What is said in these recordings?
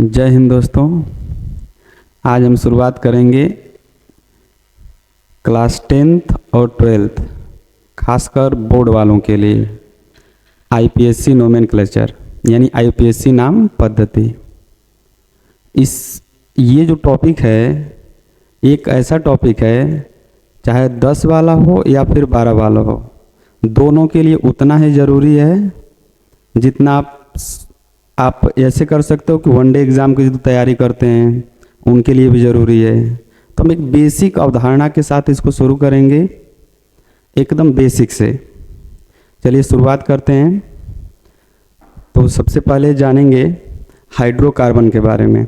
जय हिंद दोस्तों। आज हम शुरुआत करेंगे क्लास 10th और 12th खासकर बोर्ड वालों के लिए आईपीएससी नोमेनक्लेचर यानी आईपीएससी नाम पद्धति। ये जो टॉपिक है एक ऐसा टॉपिक है चाहे 10 वाला हो या फिर 12 वाला हो, दोनों के लिए उतना ही ज़रूरी है जितना आप ऐसे कर सकते हो कि वनडे एग्ज़ाम की जो तैयारी करते हैं उनके लिए भी ज़रूरी है। तो हम एक बेसिक अवधारणा के साथ इसको शुरू करेंगे, एकदम बेसिक से। चलिए शुरुआत करते हैं। तो सबसे पहले जानेंगे हाइड्रोकार्बन के बारे में।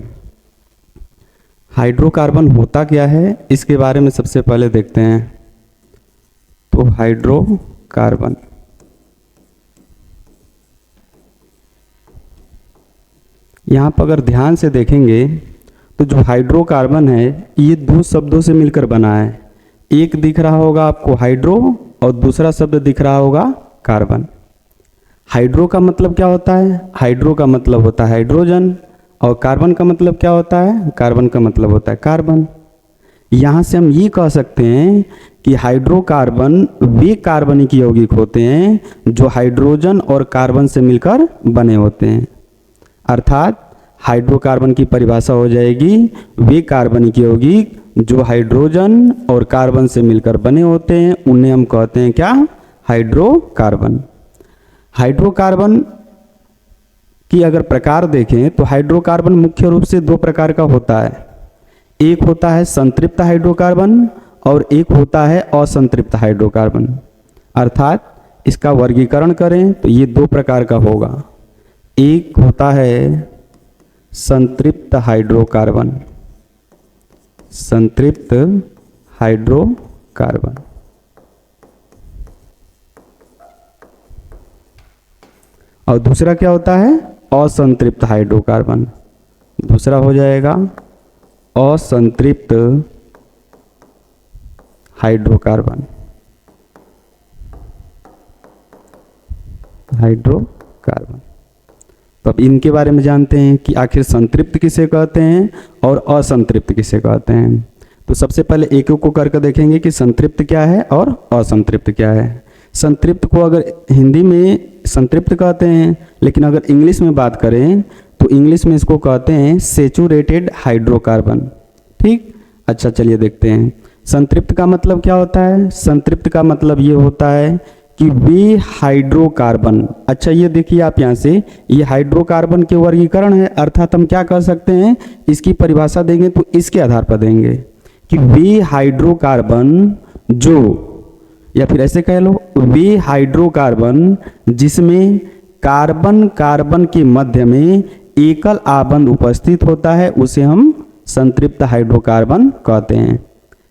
हाइड्रोकार्बन होता क्या है इसके बारे में सबसे पहले देखते हैं। तो हाइड्रोकार्बन यहाँ पर अगर ध्यान से देखेंगे तो जो हाइड्रोकार्बन है ये दो शब्दों से मिलकर बना है। एक दिख रहा होगा आपको हाइड्रो और दूसरा शब्द दिख रहा होगा कार्बन। हाइड्रो का मतलब क्या होता है? हाइड्रो का मतलब होता है हाइड्रोजन, और कार्बन का मतलब क्या होता है? कार्बन का मतलब होता है कार्बन। यहाँ से हम ये कह सकते हैं कि हाइड्रोकार्बन वे कार्बनिक यौगिक होते हैं जो हाइड्रोजन और कार्बन से मिलकर बने होते हैं। अर्थात हाइड्रोकार्बन की परिभाषा हो जाएगी वे कार्बनिक यौगिक जो हाइड्रोजन और कार्बन से मिलकर बने होते हैं, उन्हें हम कहते हैं क्या? हाइड्रोकार्बन। हाइड्रोकार्बन की अगर प्रकार देखें तो हाइड्रोकार्बन मुख्य रूप से दो प्रकार का होता है। एक होता है संतृप्त हाइड्रोकार्बन और एक होता है असंतृप्त हाइड्रोकार्बन। अर्थात इसका वर्गीकरण करें तो ये दो प्रकार का होगा। एक होता है संतृप्त हाइड्रोकार्बन, संतृप्त हाइड्रोकार्बन, और दूसरा क्या होता है? असंतृप्त हाइड्रोकार्बन। दूसरा हो जाएगा असंतृप्त हाइड्रोकार्बन, हाइड्रोकार्बन। तो अब इनके बारे में जानते हैं कि आखिर संतृप्त किसे कहते हैं और असंतृप्त किसे कहते हैं। तो सबसे पहले एक एक को करके देखेंगे कि संतृप्त क्या है और असंतृप्त क्या है। संतृप्त को अगर हिंदी में संतृप्त कहते हैं, लेकिन अगर इंग्लिश में बात करें तो इंग्लिश में इसको कहते हैं सैचुरेटेड हाइड्रोकार्बन। ठीक, अच्छा चलिए देखते हैं संतृप्त का मतलब क्या होता है। संतृप्त का मतलब ये होता है कि वे हाइड्रोकार्बन, अच्छा ये देखिए आप यहाँ से, ये हाइड्रोकार्बन के वर्गीकरण है। अर्थात हम क्या कर सकते हैं, इसकी परिभाषा देंगे तो इसके आधार पर देंगे कि वे हाइड्रोकार्बन जो, या फिर ऐसे कह लो वे हाइड्रोकार्बन जिसमें कार्बन कार्बन के मध्य में एकल आबंध उपस्थित होता है उसे हम संतृप्त हाइड्रोकार्बन कहते हैं।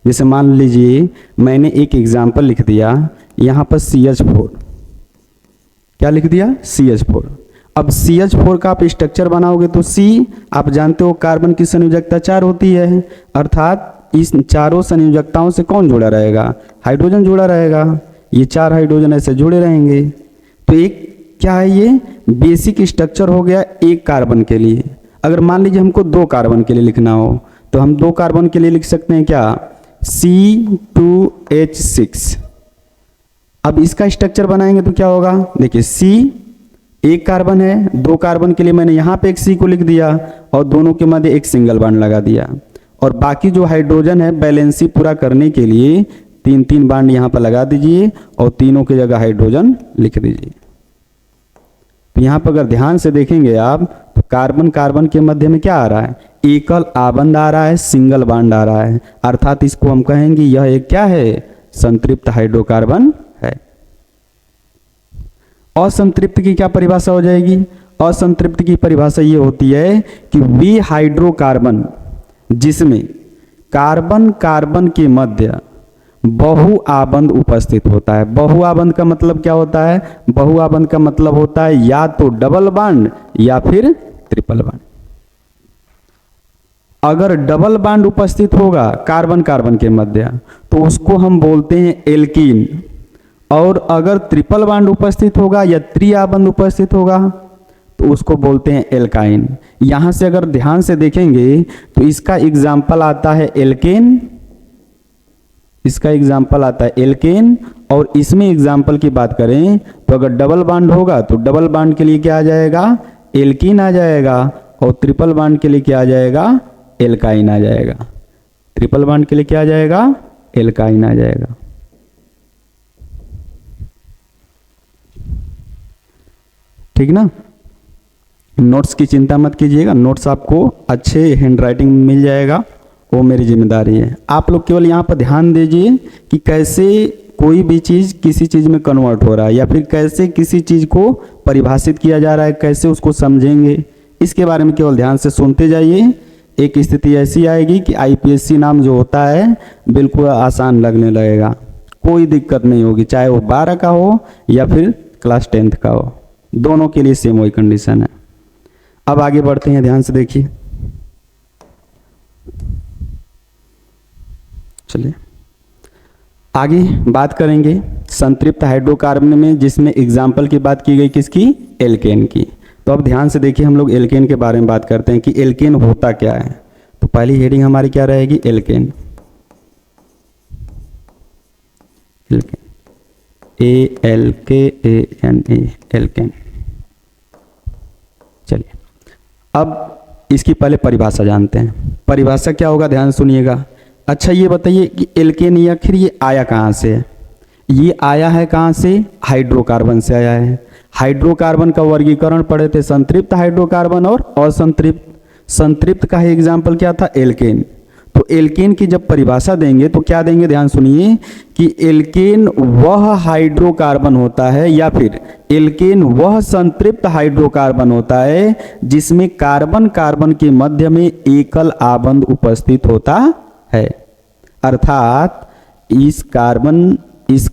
जैसे मान लीजिए मैंने एक एग्जाम्पल लिख दिया यहाँ पर CH4, क्या लिख दिया? CH4। अब CH4 का आप स्ट्रक्चर बनाओगे तो C आप जानते हो कार्बन की संयोजकता 4 होती है। अर्थात इस चारों संयोजकताओं से कौन जुड़ा रहेगा? हाइड्रोजन जुड़ा रहेगा। ये 4 हाइड्रोजन ऐसे जुड़े रहेंगे। तो एक क्या है, ये बेसिक स्ट्रक्चर हो गया एक कार्बन के लिए। अगर मान लीजिए हमको 2 कार्बन के लिए लिखना हो तो हम 2 कार्बन के लिए लिख सकते हैं क्या? C2H6। अब इसका स्ट्रक्चर बनाएंगे तो क्या होगा? देखिए C एक कार्बन है, 2 कार्बन के लिए मैंने यहाँ पे एक C को लिख दिया और दोनों के मध्य एक सिंगल बॉन्ड लगा दिया, और बाकी जो हाइड्रोजन है बैलेंसी पूरा करने के लिए 3-3 बॉन्ड यहाँ पर लगा दीजिए और तीनों की जगह हाइड्रोजन लिख दीजिए। तो यहाँ पर अगर ध्यान से देखेंगे आप तो कार्बन कार्बन के मध्य में क्या आ रहा है? एकल आबंध आ रहा है, सिंगल बॉन्ड आ रहा है। अर्थात इसको हम कहेंगे यह एक क्या है? संतृप्त हाइड्रोकार्बन है। असंतृप्त की क्या परिभाषा हो जाएगी? असंतृप्त की परिभाषा ये होती है कि वे हाइड्रोकार्बन जिसमें कार्बन कार्बन के मध्य बहुआबंध उपस्थित होता है। बहुआबंध का मतलब क्या होता है? बहुआबंध का मतलब होता है या तो डबल बॉन्ड या फिर ट्रिपल बॉन्ड। अगर डबल बॉन्ड उपस्थित होगा कार्बन कार्बन के मध्य तो उसको हम बोलते हैं एल्कीन, और अगर ट्रिपल बॉन्ड उपस्थित होगा या त्रिआबंध उपस्थित होगा तो उसको बोलते हैं एल्काइन। यहाँ से अगर ध्यान से देखेंगे तो इसका एग्जाम्पल आता है एल्केन, इसका एग्जाम्पल आता है एल्केन, और इसमें एग्जाम्पल की बात करें तो अगर डबल बॉन्ड होगा तो डबल बॉन्ड के लिए क्या आ जाएगा, एल्कीन आ जाएगा, और ट्रिपल बॉन्ड के लिए क्या आ जाएगा, एल्काइन आ जाएगा। ट्रिपल बॉन्ड के लिए क्या आ जाएगा, एल्काइन आ जाएगा। ठीक ना। नोट्स की चिंता मत कीजिएगा, नोट्स आपको अच्छे हैंडराइटिंग में मिल जाएगा, वो मेरी जिम्मेदारी है। आप लोग केवल यहाँ पर ध्यान दीजिए कि कैसे कोई भी चीज़ किसी चीज़ में कन्वर्ट हो रहा है, या फिर कैसे किसी चीज़ को परिभाषित किया जा रहा है, कैसे उसको समझेंगे, इसके बारे में केवल ध्यान से सुनते जाइए। एक स्थिति ऐसी आएगी कि आईपीएससी नाम जो होता है बिल्कुल आसान लगने लगेगा, कोई दिक्कत नहीं होगी, चाहे वो 12 का हो या फिर क्लास 10th का हो, दोनों के लिए सेम वही कंडीशन है। अब आगे बढ़ते हैं, ध्यान से देखिए। चलिए आगे बात करेंगे संतृप्त हाइड्रोकार्बन में, जिसमें एग्जाम्पल की बात की गई किसकी, एल्केन की। तो अब ध्यान से देखिए, हम लोग एल्केन के बारे में बात करते हैं कि एल्केन होता क्या है। तो पहली हेडिंग हमारी क्या रहेगी, एल्केन। ALKANA, alkene. चलिए अब इसकी पहले परिभाषा जानते हैं। परिभाषा क्या होगा, ध्यान सुनिएगा। अच्छा ये बताइए कि एल्केन आखिर ये आया कहाँ से है। ये आया है कहाँ से, हाइड्रोकार्बन से आया है। हाइड्रोकार्बन का वर्गीकरण पढ़े थे, संतृप्त हाइड्रोकार्बन और असंतृप्त। संतृप्त का ही एग्जाम्पल क्या था, एल्केन। तो एल्केन की जब परिभाषा देंगे तो क्या देंगे, ध्यान सुनिए कि एल्केन वह हाइड्रोकार्बन होता है, या फिर एल्केन वह संतृप्त हाइड्रोकार्बन होता है जिसमें कार्बन कार्बन के मध्य में एकल आबंध उपस्थित होता है। अर्थात इस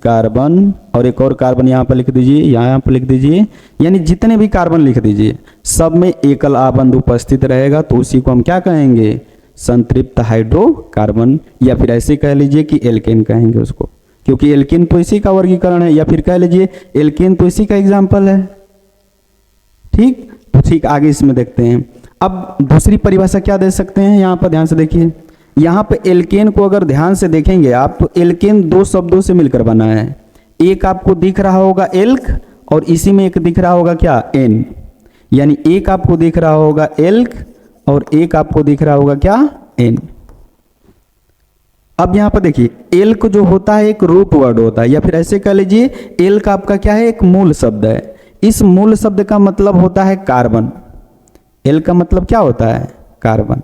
कार्बन और एक और कार्बन यहाँ पर लिख दीजिए, यहाँ पर लिख दीजिए, यानी जितने भी कार्बन लिख दीजिए सब में एकल आबंध उपस्थित रहेगा, तो उसी को हम क्या कहेंगे, संतृप्त हाइड्रोकार्बन, या फिर ऐसे कह लीजिए कि एल्केन कहेंगे उसको, क्योंकि एल्केन तो इसी का वर्गीकरण है, या फिर कह लीजिए एल्केन तो इसी का एग्जाम्पल है। ठीक, तो ठीक आगे इसमें देखते हैं। अब दूसरी परिभाषा क्या दे सकते हैं, यहाँ पर ध्यान से देखिए। यहाँ पे एल्केन को अगर ध्यान से देखेंगे आप तो एल्केन दो शब्दों से मिलकर बना है। एक आपको दिख रहा होगा एल्क, और इसी में एक दिख रहा होगा क्या, एन। यानी एक आपको दिख रहा होगा एल्क और एक आपको दिख रहा होगा क्या, एन। अब यहाँ पर देखिए एल्क जो होता है एक रूट वर्ड होता है, या फिर ऐसे कह लीजिए एल्क आपका क्या है, एक मूल शब्द है। इस मूल शब्द का मतलब होता है कार्बन। एल्क का मतलब क्या होता है, कार्बन।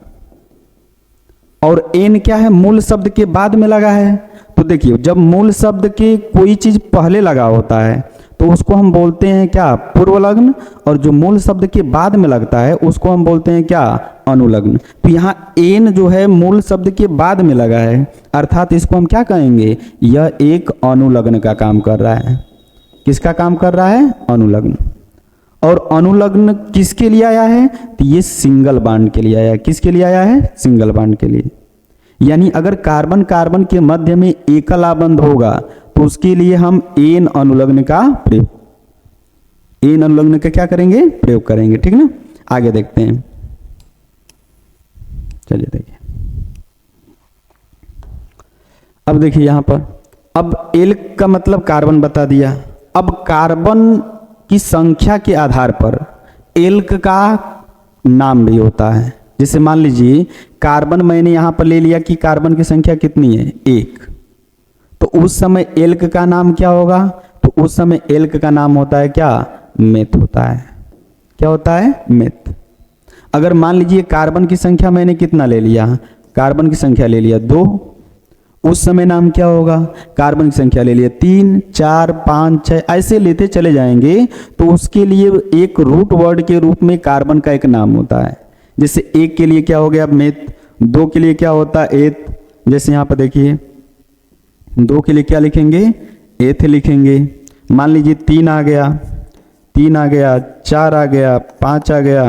और एन क्या है, मूल शब्द के बाद में लगा है। तो देखिए जब मूल शब्द के कोई चीज पहले लगा होता है तो उसको हम बोलते हैं क्या, पूर्वलग्न, और जो मूल शब्द के बाद में लगता है उसको हम बोलते हैं क्या, अनुलग्न। तो यहाँ एन जो है मूल शब्द के बाद में लगा है, अर्थात इसको हम क्या कहेंगे, यह एक अनुलग्न का काम कर रहा है। किसका काम कर रहा है, अनुलग्न। और अनुलग्न किसके लिए आया है, तो ये सिंगल बॉन्ड के लिए आया है। किसके लिए आया है, सिंगल बॉन्ड के लिए। यानी अगर कार्बन कार्बन के मध्य में एकल आबंध होगा तो उसके लिए हम एन अनुलग्न का प्रयोग, एन अनुलग्न का क्या करेंगे, प्रयोग करेंगे। ठीक ना, आगे देखते हैं। चलिए देखिए, अब देखिए यहां पर, अब एल्क का मतलब कार्बन बता दिया। अब कार्बन की संख्या के आधार पर एल्क का नाम भी होता है। जैसे मान लीजिए कार्बन मैंने यहां पर ले लिया कि कार्बन की संख्या कितनी है, 1, तो उस समय एल्क का नाम क्या होगा, तो उस समय एल्क का नाम होता है क्या, मेथ होता है। क्या होता है, मेथ। अगर मान लीजिए कार्बन की संख्या मैंने कितना ले लिया, कार्बन की संख्या ले लिया 2, उस समय नाम क्या होगा, कार्बन की संख्या ले लिया 3, 4, 5, 6, ऐसे लेते चले जाएंगे तो उसके लिए एक रूट वर्ड के रूप में कार्बन का एक नाम होता है। जैसे 1 के लिए क्या हो गया, मेथ। 2 के लिए क्या होता है, एथ। जैसे यहाँ पर देखिए 2 के लिए क्या लिखेंगे, एथ लिखेंगे। मान लीजिए 3 आ गया, 3 आ गया, 4 आ गया, 5 आ गया,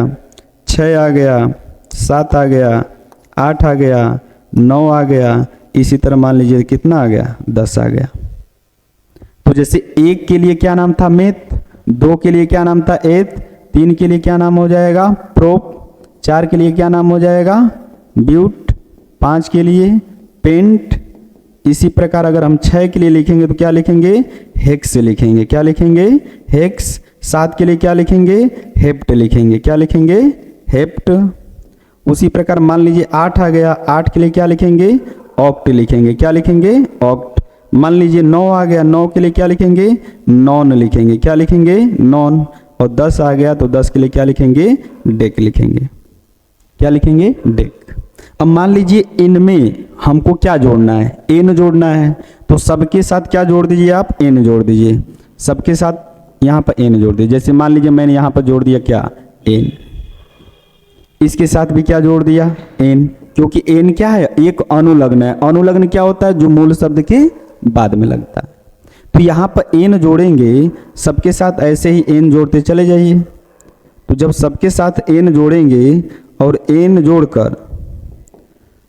6 आ गया, 7 आ गया, 8 आ गया, 9 आ गया, इसी तरह मान लीजिए कितना आ गया, 10 आ गया। तो जैसे 1 के लिए क्या नाम था, मेथ। 2 के लिए क्या नाम था, एथ। 3 के लिए क्या नाम हो जाएगा? प्रोप। 4 के लिए क्या नाम हो जाएगा? ब्यूट। 5 के लिए पेंट। इसी प्रकार अगर हम 6 के लिए लिखेंगे तो क्या लिखेंगे? हेक्स लिखेंगे। क्या लिखेंगे? हेक्स। 7 के लिए क्या लिखेंगे? हेप्ट लिखेंगे। क्या लिखेंगे? हेप्ट। उसी प्रकार मान लीजिए 8 आ गया, 8 के लिए क्या लिखेंगे? ऑक्ट लिखेंगे। क्या लिखेंगे? ऑक्ट। मान लीजिए 9 आ गया, 9 के लिए क्या लिखेंगे? नॉन लिखेंगे। क्या लिखेंगे? नॉन। और 10 आ गया तो 10 के लिए क्या लिखेंगे? डेक लिखेंगे। क्या लिखेंगे? डेक। अब मान लीजिए इनमें हमको क्या जोड़ना है? एन जोड़ना है। तो सबके साथ क्या जोड़ दीजिए आप? एन जोड़ दीजिए। सबके साथ यहाँ पर एन जोड़ दीजिए। जैसे मान लीजिए मैंने यहाँ पर जोड़ दिया क्या? एन। इसके साथ भी क्या जोड़ दिया? एन। क्योंकि एन क्या है? एक अनुलग्न है। अनुलग्न क्या होता है? जो मूल शब्द के बाद में लगता है। तो यहाँ पर एन जोड़ेंगे, सबके साथ ऐसे ही एन जोड़ते चले जाइए। तो जब सबके साथ एन जोड़ेंगे और एन जोड़कर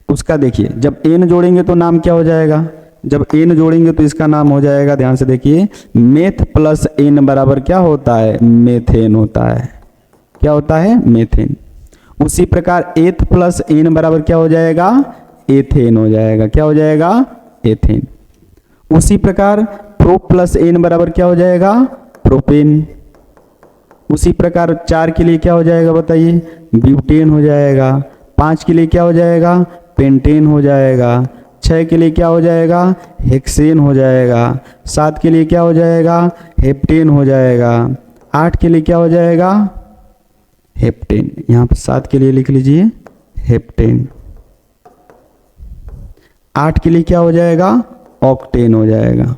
उसका देखिए, जब एन जोड़ेंगे तो नाम क्या हो जाएगा? जब एन जोड़ेंगे तो इसका नाम हो जाएगा, ध्यान से देखिए, मेथ प्लस एन बराबर क्या होता है? मेथेन होता है। क्या होता है? मेथेन। उसी प्रकार एथ प्लस एन बराबर क्या हो जाएगा? एथेन हो जाएगा। क्या हो जाएगा? एथेन। उसी प्रकार प्रो प्लस एन बराबर क्या हो जाएगा? प्रोपेन। उसी प्रकार 4 के लिए क्या हो जाएगा बताइए? ब्यूटेन हो जाएगा। 5 के लिए क्या हो जाएगा? पेंटेन हो जाएगा। 6 के लिए क्या हो जाएगा? हेक्सेन हो जाएगा। 7 के लिए क्या हो जाएगा? हेप्टेन हो जाएगा। 8 के लिए क्या हो जाएगा? हेप्टेन। यहाँ पर 7 के लिए लिख लीजिए हेप्टेन। 8 के लिए क्या हो जाएगा? ऑक्टेन हो जाएगा।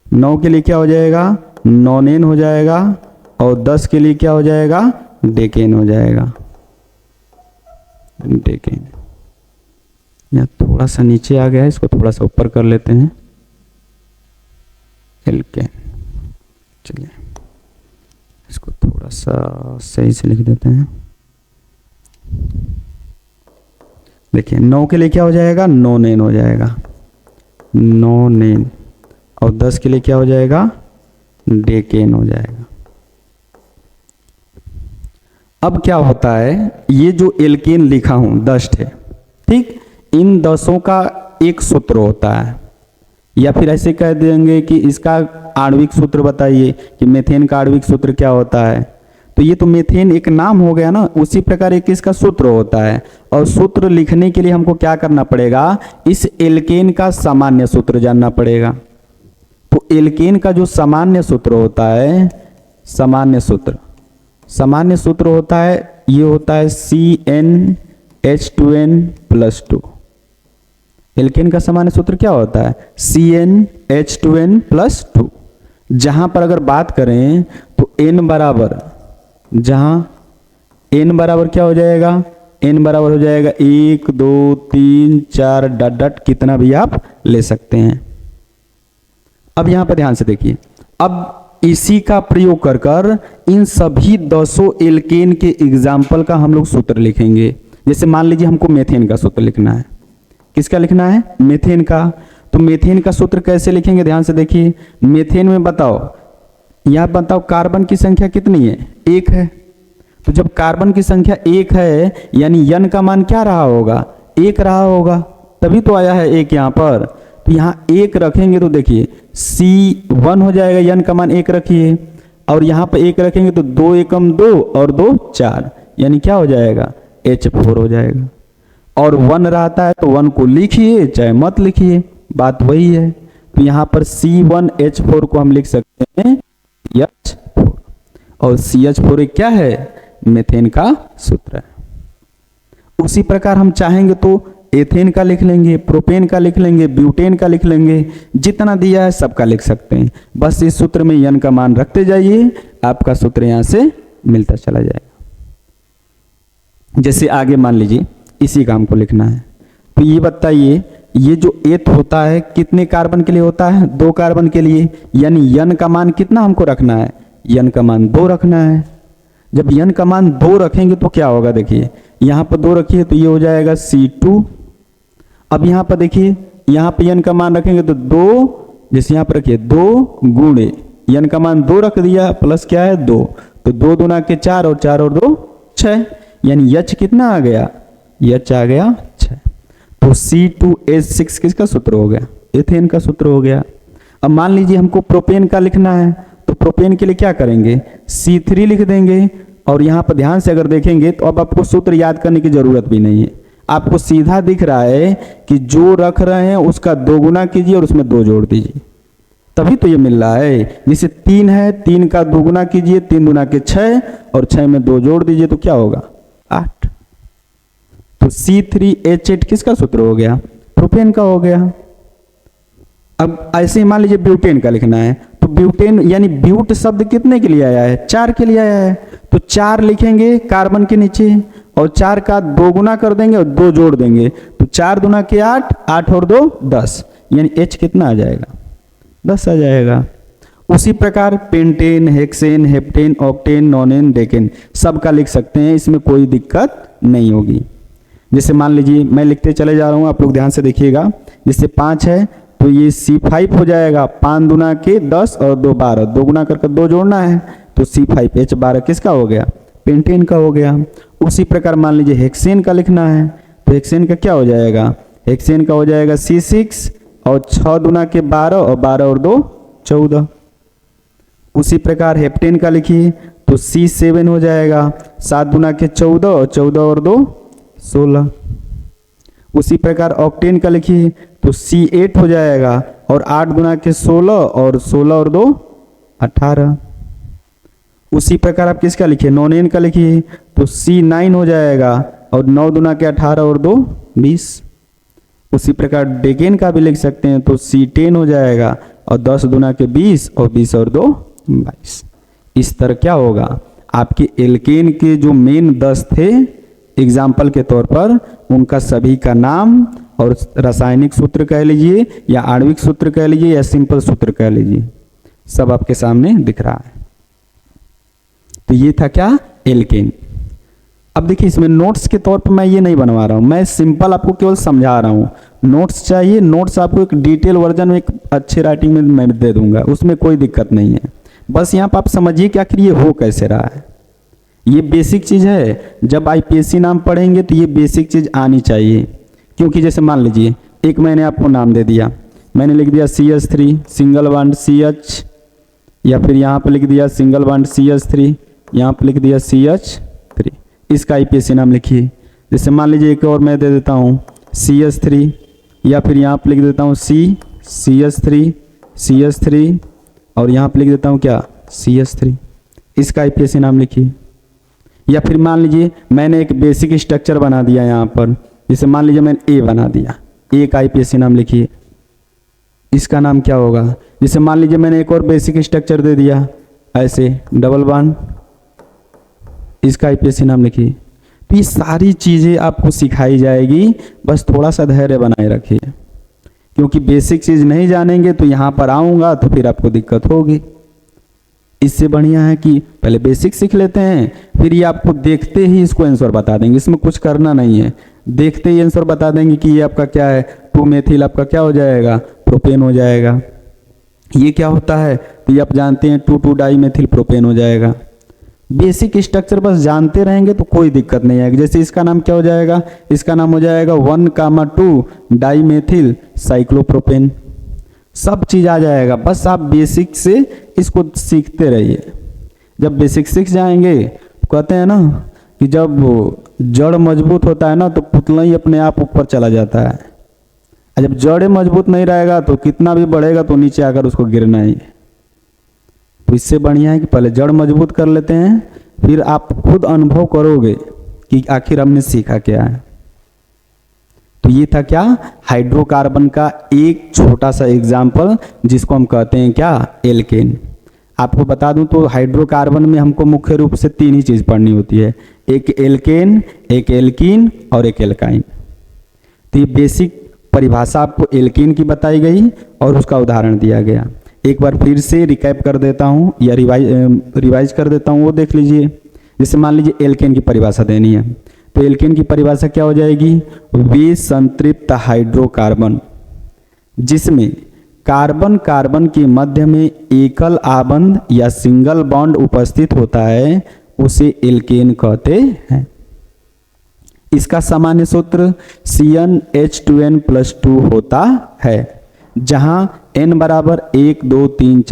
9 के लिए क्या हो जाएगा? नॉनेन हो जाएगा। और 10 के लिए क्या हो जाएगा? डेकेन हो जाएगा। डेकेन। यहाँ थोड़ा सा नीचे आ गया है, इसको थोड़ा सा ऊपर कर लेते हैं। एल्केन। चलिए इसको थोड़ा सा सही से लिख देते हैं। देखिए 9 के लिए क्या हो जाएगा? नोनेन हो जाएगा। नोनेन। और 10 के लिए क्या हो जाएगा? डेकेन हो जाएगा। अब क्या होता है, ये जो एल्केन लिखा हूं 10 है, ठीक, इन 10 का एक सूत्र होता है। या फिर ऐसे कह देंगे कि इसका आणविक सूत्र बताइए कि मेथेन का आणविक सूत्र क्या होता है। तो ये तो मेथेन एक नाम हो गया ना, उसी प्रकार एक इसका सूत्र होता है। और सूत्र लिखने के लिए हमको क्या करना पड़ेगा? इस एल्केन का सामान्य सूत्र जानना पड़ेगा। तो एल्केन का जो सामान्य सूत्र होता है, सामान्य सूत्र होता है, ये होता है CnH2n+2। एल्केन का सामान्य सूत्र क्या होता है? CnH2n+2। जहां पर अगर बात करें तो n बराबर, जहां n बराबर क्या हो जाएगा? n बराबर हो जाएगा 1 2 3 4 डट डट, कितना भी आप ले सकते हैं। अब यहां पर ध्यान से देखिए, अब इसी का प्रयोग कर कर इन सभी 10 एल्केन के एग्जाम्पल का हम लोग सूत्र लिखेंगे। जैसे मान लीजिए हमको मेथेन का सूत्र लिखना है। किसका लिखना है? मेथेन का। तो मेथेन का सूत्र कैसे लिखेंगे? ध्यान से देखिए, मेथेन में बताओ, यहां बताओ कार्बन की संख्या कितनी है? 1 है। तो जब कार्बन की संख्या 1 है, यानी n का मान क्या रहा होगा? 1 रहा होगा, तभी तो आया है 1 यहां पर। तो यहाँ 1 रखेंगे तो देखिए C1 हो जाएगा, n का मान 1 रखिए। और यहाँ पर 1 रखेंगे तो 2 एकम 2 और 2 4, यानी क्या हो जाएगा? H4 हो जाएगा। और 1 रहता है तो 1 को लिखिए चाहे मत लिखिए, बात वही है। तो यहाँ पर C1H4 को हम लिख सकते हैं H4। और CH4 एक क्या है? मेथेन का सूत्र है। उसी प्रकार हम चाहेंगे तो एथेन का लिख लेंगे, प्रोपेन का लिख लेंगे, ब्यूटेन का लिख लेंगे, जितना दिया है सबका लिख सकते हैं। बस इस सूत्र में n का मान रखते जाइए, आपका सूत्र यहां से मिलता चला जाएगा। जैसे आगे मान लीजिए इसी का हमको लिखना है, तो ये बताइए, ये जो एथ होता है कितने कार्बन के लिए होता है? 2 कार्बन के लिए, यानी n का मान कितना हमको रखना है? n का मान 2 रखना है। जब n का मान 2 रखेंगे तो क्या होगा? देखिए यहाँ पर 2 रखिए तो ये हो जाएगा C2। अब यहाँ पर देखिए, यहाँ पे n का मान रखेंगे तो 2, जैसे यहाँ पर रखिए 2 गुणे n का मान 2 रख दिया, प्लस क्या है 2, तो 2 दूना के 4 और 4 और 2 6, यानी H कितना आ गया, H आ गया 6। तो C2H6 किसका सूत्र हो गया, एथेन का सूत्र हो गया। अब मान लीजिए हमको प्रोपेन का लिखना है, तो प्रोपेन के लिए क्या करेंगे, C3 लिख देंगे। और यहाँ पर ध्यान से अगर देखेंगे तो अब आपको सूत्र याद करने की जरूरत भी नहीं है, आपको सीधा दिख रहा है कि जो रख रहे हैं उसका 2 गुना कीजिए और उसमें 2 जोड़ दीजिए, तभी तो ये मिल रहा है। जैसे 3 है, 3 का 2 गुना कीजिए, 3 दूना के 6 और 6 में 2 जोड़ दीजिए तो क्या होगा 8। तो C3H8 किसका सूत्र हो गया, प्रोपेन का हो गया। अब ऐसे ही मान लीजिए ब्यूटेन का लिखना है, तो ब्यूटेन यानी ब्यूट शब्द कितने के लिए आया है, 4 के लिए आया है, तो 4 लिखेंगे कार्बन के नीचे और 4 का 2 गुना कर देंगे और 2 जोड़ देंगे, तो 4 दूना के 8, 8 और 2 10, यानी H कितना आ जाएगा 10 आ जाएगा। उसी प्रकार pentane, hexane, heptane, octane, नोनेन, decane सबका लिख सकते हैं, इसमें कोई दिक्कत नहीं होगी। जैसे मान लीजिए मैं लिखते चले जा रहा हूँ, आप लोग ध्यान से देखिएगा। जैसे 5 है तो ये C5 हो जाएगा, 5 दूना के 10 और 2 12, 2 गुना करके 2 जोड़ना है, तो C5H12 किसका हो गया, पेंटेन का हो गया। उसी प्रकार मान लीजिए हेक्सेन का लिखना है, तो हेक्सेन का क्या हो जाएगा, हेक्सेन का हो जाएगा C6 और 6 दूना के 12 और 12 और 2 14। उसी प्रकार हेप्टेन का लिखिए तो C7 हो जाएगा, 7 दूना के 14 और 14 और 2 16। उसी प्रकार ऑक्टेन का लिखिए तो C8 हो जाएगा और 8 दूना के 16 और 16 और 2 18। उसी प्रकार आप किसका लिखिए, नोनेन का लिखिए तो C9 हो जाएगा और 9 दूना के 18 और 2 20। उसी प्रकार डेकेन का भी लिख सकते हैं तो C10 हो जाएगा और 10 दूना के 20 और 20 और 2 22। इस तरह क्या होगा, आपके एल्केन के जो मेन 10 थे एग्जाम्पल के तौर पर, उनका सभी का नाम और रासायनिक सूत्र कह लीजिए या आणविक सूत्र कह लीजिए या सिंपल सूत्र कह लीजिए, सब आपके सामने दिख रहा है। तो ये था क्या, एल्केन। अब देखिए इसमें नोट्स के तौर पर मैं ये नहीं बनवा रहा हूँ, मैं सिंपल आपको केवल समझा रहा हूँ। नोट्स चाहिए, नोट्स आपको एक डिटेल वर्जन में एक अच्छे राइटिंग में मैं दे दूंगा, उसमें कोई दिक्कत नहीं है। बस यहाँ पर आप समझिए कि आखिर ये हो कैसे रहा है। ये बेसिक चीज़ है, जब IPSC नाम पढ़ेंगे तो ये बेसिक चीज़ आनी चाहिए। क्योंकि जैसे मान लीजिए एक मैंने आपको नाम दे दिया, मैंने लिख दिया CH3 सिंगल बॉन्ड CH, या फिर यहाँ पे लिख दिया सिंगल बॉन्ड CH3, यहाँ पे लिख दिया CH3, इसका IPSC नाम लिखिए। जैसे मान लीजिए एक और मैं दे देता हूँ CH3, या फिर यहाँ पे लिख देता हूँ CH3 और यहाँ पे लिख देता हूँ क्या CH3, इसका IPSC नाम लिखिए। या फिर मान लीजिए मैंने एक बेसिक स्ट्रक्चर बना दिया यहाँ पर, जैसे मान लीजिए मैंने A बना दिया, A का IPSC नाम लिखिए, इसका नाम क्या होगा। जैसे मान लीजिए मैंने एक और बेसिक स्ट्रक्चर दे दिया ऐसे डबल बॉन्ड, इसका IPSC नाम लिखिए। तो ये सारी चीज़ें आपको सिखाई जाएगी, बस थोड़ा सा धैर्य बनाए रखिए, क्योंकि बेसिक चीज़ नहीं जानेंगे तो यहाँ पर आऊँगा तो फिर आपको दिक्कत होगी। इससे बढ़िया है कि पहले बेसिक सीख लेते हैं, फिर ये आपको देखते ही इसको आंसर बता देंगे, इसमें कुछ करना नहीं है, देखते ही आंसर बता देंगे कि ये आपका क्या है, 2 मेथिल आपका क्या हो जाएगा, प्रोपेन हो जाएगा। ये क्या होता है तो ये आप जानते हैं 2,2 डाई मेथिल प्रोपेन हो जाएगा। बेसिक स्ट्रक्चर बस जानते रहेंगे तो कोई दिक्कत नहीं आएगी। जैसे इसका नाम क्या हो जाएगा, इसका नाम हो जाएगा 1,2 डाई मेथिल साइक्लोप्रोपेन, सब चीज़ आ जाएगा। बस आप बेसिक से इसको सीखते रहिए। जब बेसिक सीख जाएंगे तो कहते हैं ना कि जब जड़ मजबूत होता है ना तो पुतला ही अपने आप ऊपर चला जाता है, और जब जड़ मजबूत नहीं रहेगा तो कितना भी बढ़ेगा तो नीचे आकर उसको गिरना ही। तो इससे बढ़िया है कि पहले जड़ मजबूत कर लेते हैं, फिर आप खुद अनुभव करोगे कि आखिर हमने सीखा क्या है। तो ये था क्या, हाइड्रोकार्बन का एक छोटा सा एग्जाम्पल, जिसको हम कहते हैं क्या, एल्केन। आपको बता दूं तो हाइड्रोकार्बन में हमको मुख्य रूप से 3 ही चीज़ पढ़नी होती है, एक एल्केन, एक एल्कीन और एक एल्काइन। तो ये बेसिक परिभाषा आपको एल्केन की बताई गई और उसका उदाहरण दिया गया। एक बार फिर से रिकैप कर देता हूँ या रिवाइज कर देता हूँ, वो देख लीजिए। जैसे मान लीजिए एल्केन की परिभाषा देनी है, तो एल्केन की परिभाषा क्या हो जाएगी, वे संतृप्त हाइड्रोकार्बन जिसमें कार्बन कार्बन के मध्य में एकल आबंध या सिंगल बॉन्ड उपस्थित होता है उसे एल्केन कहते हैं। इसका सामान्य सूत्र CnH2n+2 होता है, जहां n बराबर 1 2 3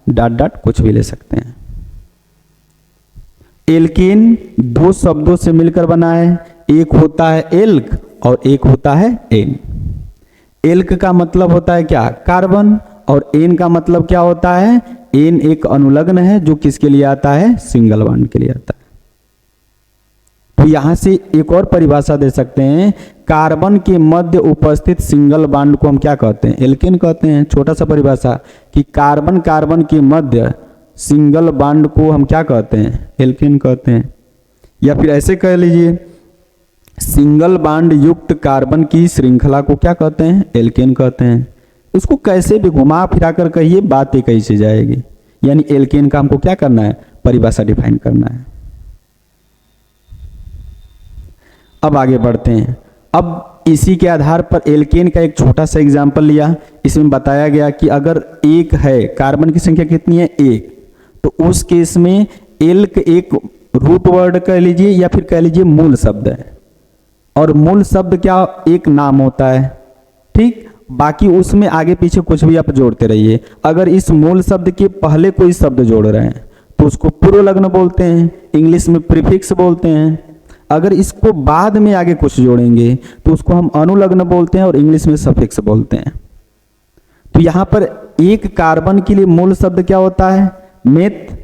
4 ... कुछ भी ले सकते हैं। एल्केन दो शब्दों से मिलकर बना है, एक होता है एल्क और एक होता है एन। एल्क का मतलब होता है क्या? कार्बन। और एन का मतलब क्या होता है? एन एक अनुलग्न है जो किसके लिए आता है? सिंगल बॉन्ड के लिए आता है। तो यहां से एक और परिभाषा दे सकते हैं, कार्बन के मध्य उपस्थित सिंगल बॉन्ड को हम क्या कहते हैं? एल्केन कहते हैं। छोटा सा परिभाषा कि कार्बन कार्बन के मध्य सिंगल बॉन्ड को हम क्या कहते हैं? एल्केन कहते हैं। या फिर ऐसे कह लीजिए, सिंगल बॉन्ड युक्त कार्बन की श्रृंखला को क्या कहते हैं? एल्केन कहते हैं। उसको कैसे भी घुमा फिरा कर कहिए, बात एक ऐसे जाएगी। यानी एल्केन का हमको क्या करना है? परिभाषा डिफाइन करना है। अब आगे बढ़ते हैं। अब इसी के आधार पर एल्केन का एक छोटा सा एग्जाम्पल लिया। इसमें बताया गया कि अगर एक है, कार्बन की संख्या कितनी है? एक, तो उस केस में एल्क एक रूट वर्ड कह लीजिए या फिर कह लीजिए मूल शब्द है। और मूल शब्द क्या? एक नाम होता है, ठीक। बाकी उसमें आगे पीछे कुछ भी आप जोड़ते रहिए। अगर इस मूल शब्द के पहले कोई शब्द जोड़ रहे हैं तो उसको पूर्वलग्न बोलते हैं, इंग्लिश में प्रीफिक्स बोलते हैं। अगर इसको बाद में आगे कुछ जोड़ेंगे तो उसको हम अनुलग्न बोलते हैं और इंग्लिश में सफिक्स बोलते हैं। तो यहां पर एक कार्बन के लिए मूल शब्द क्या होता है? मेथ।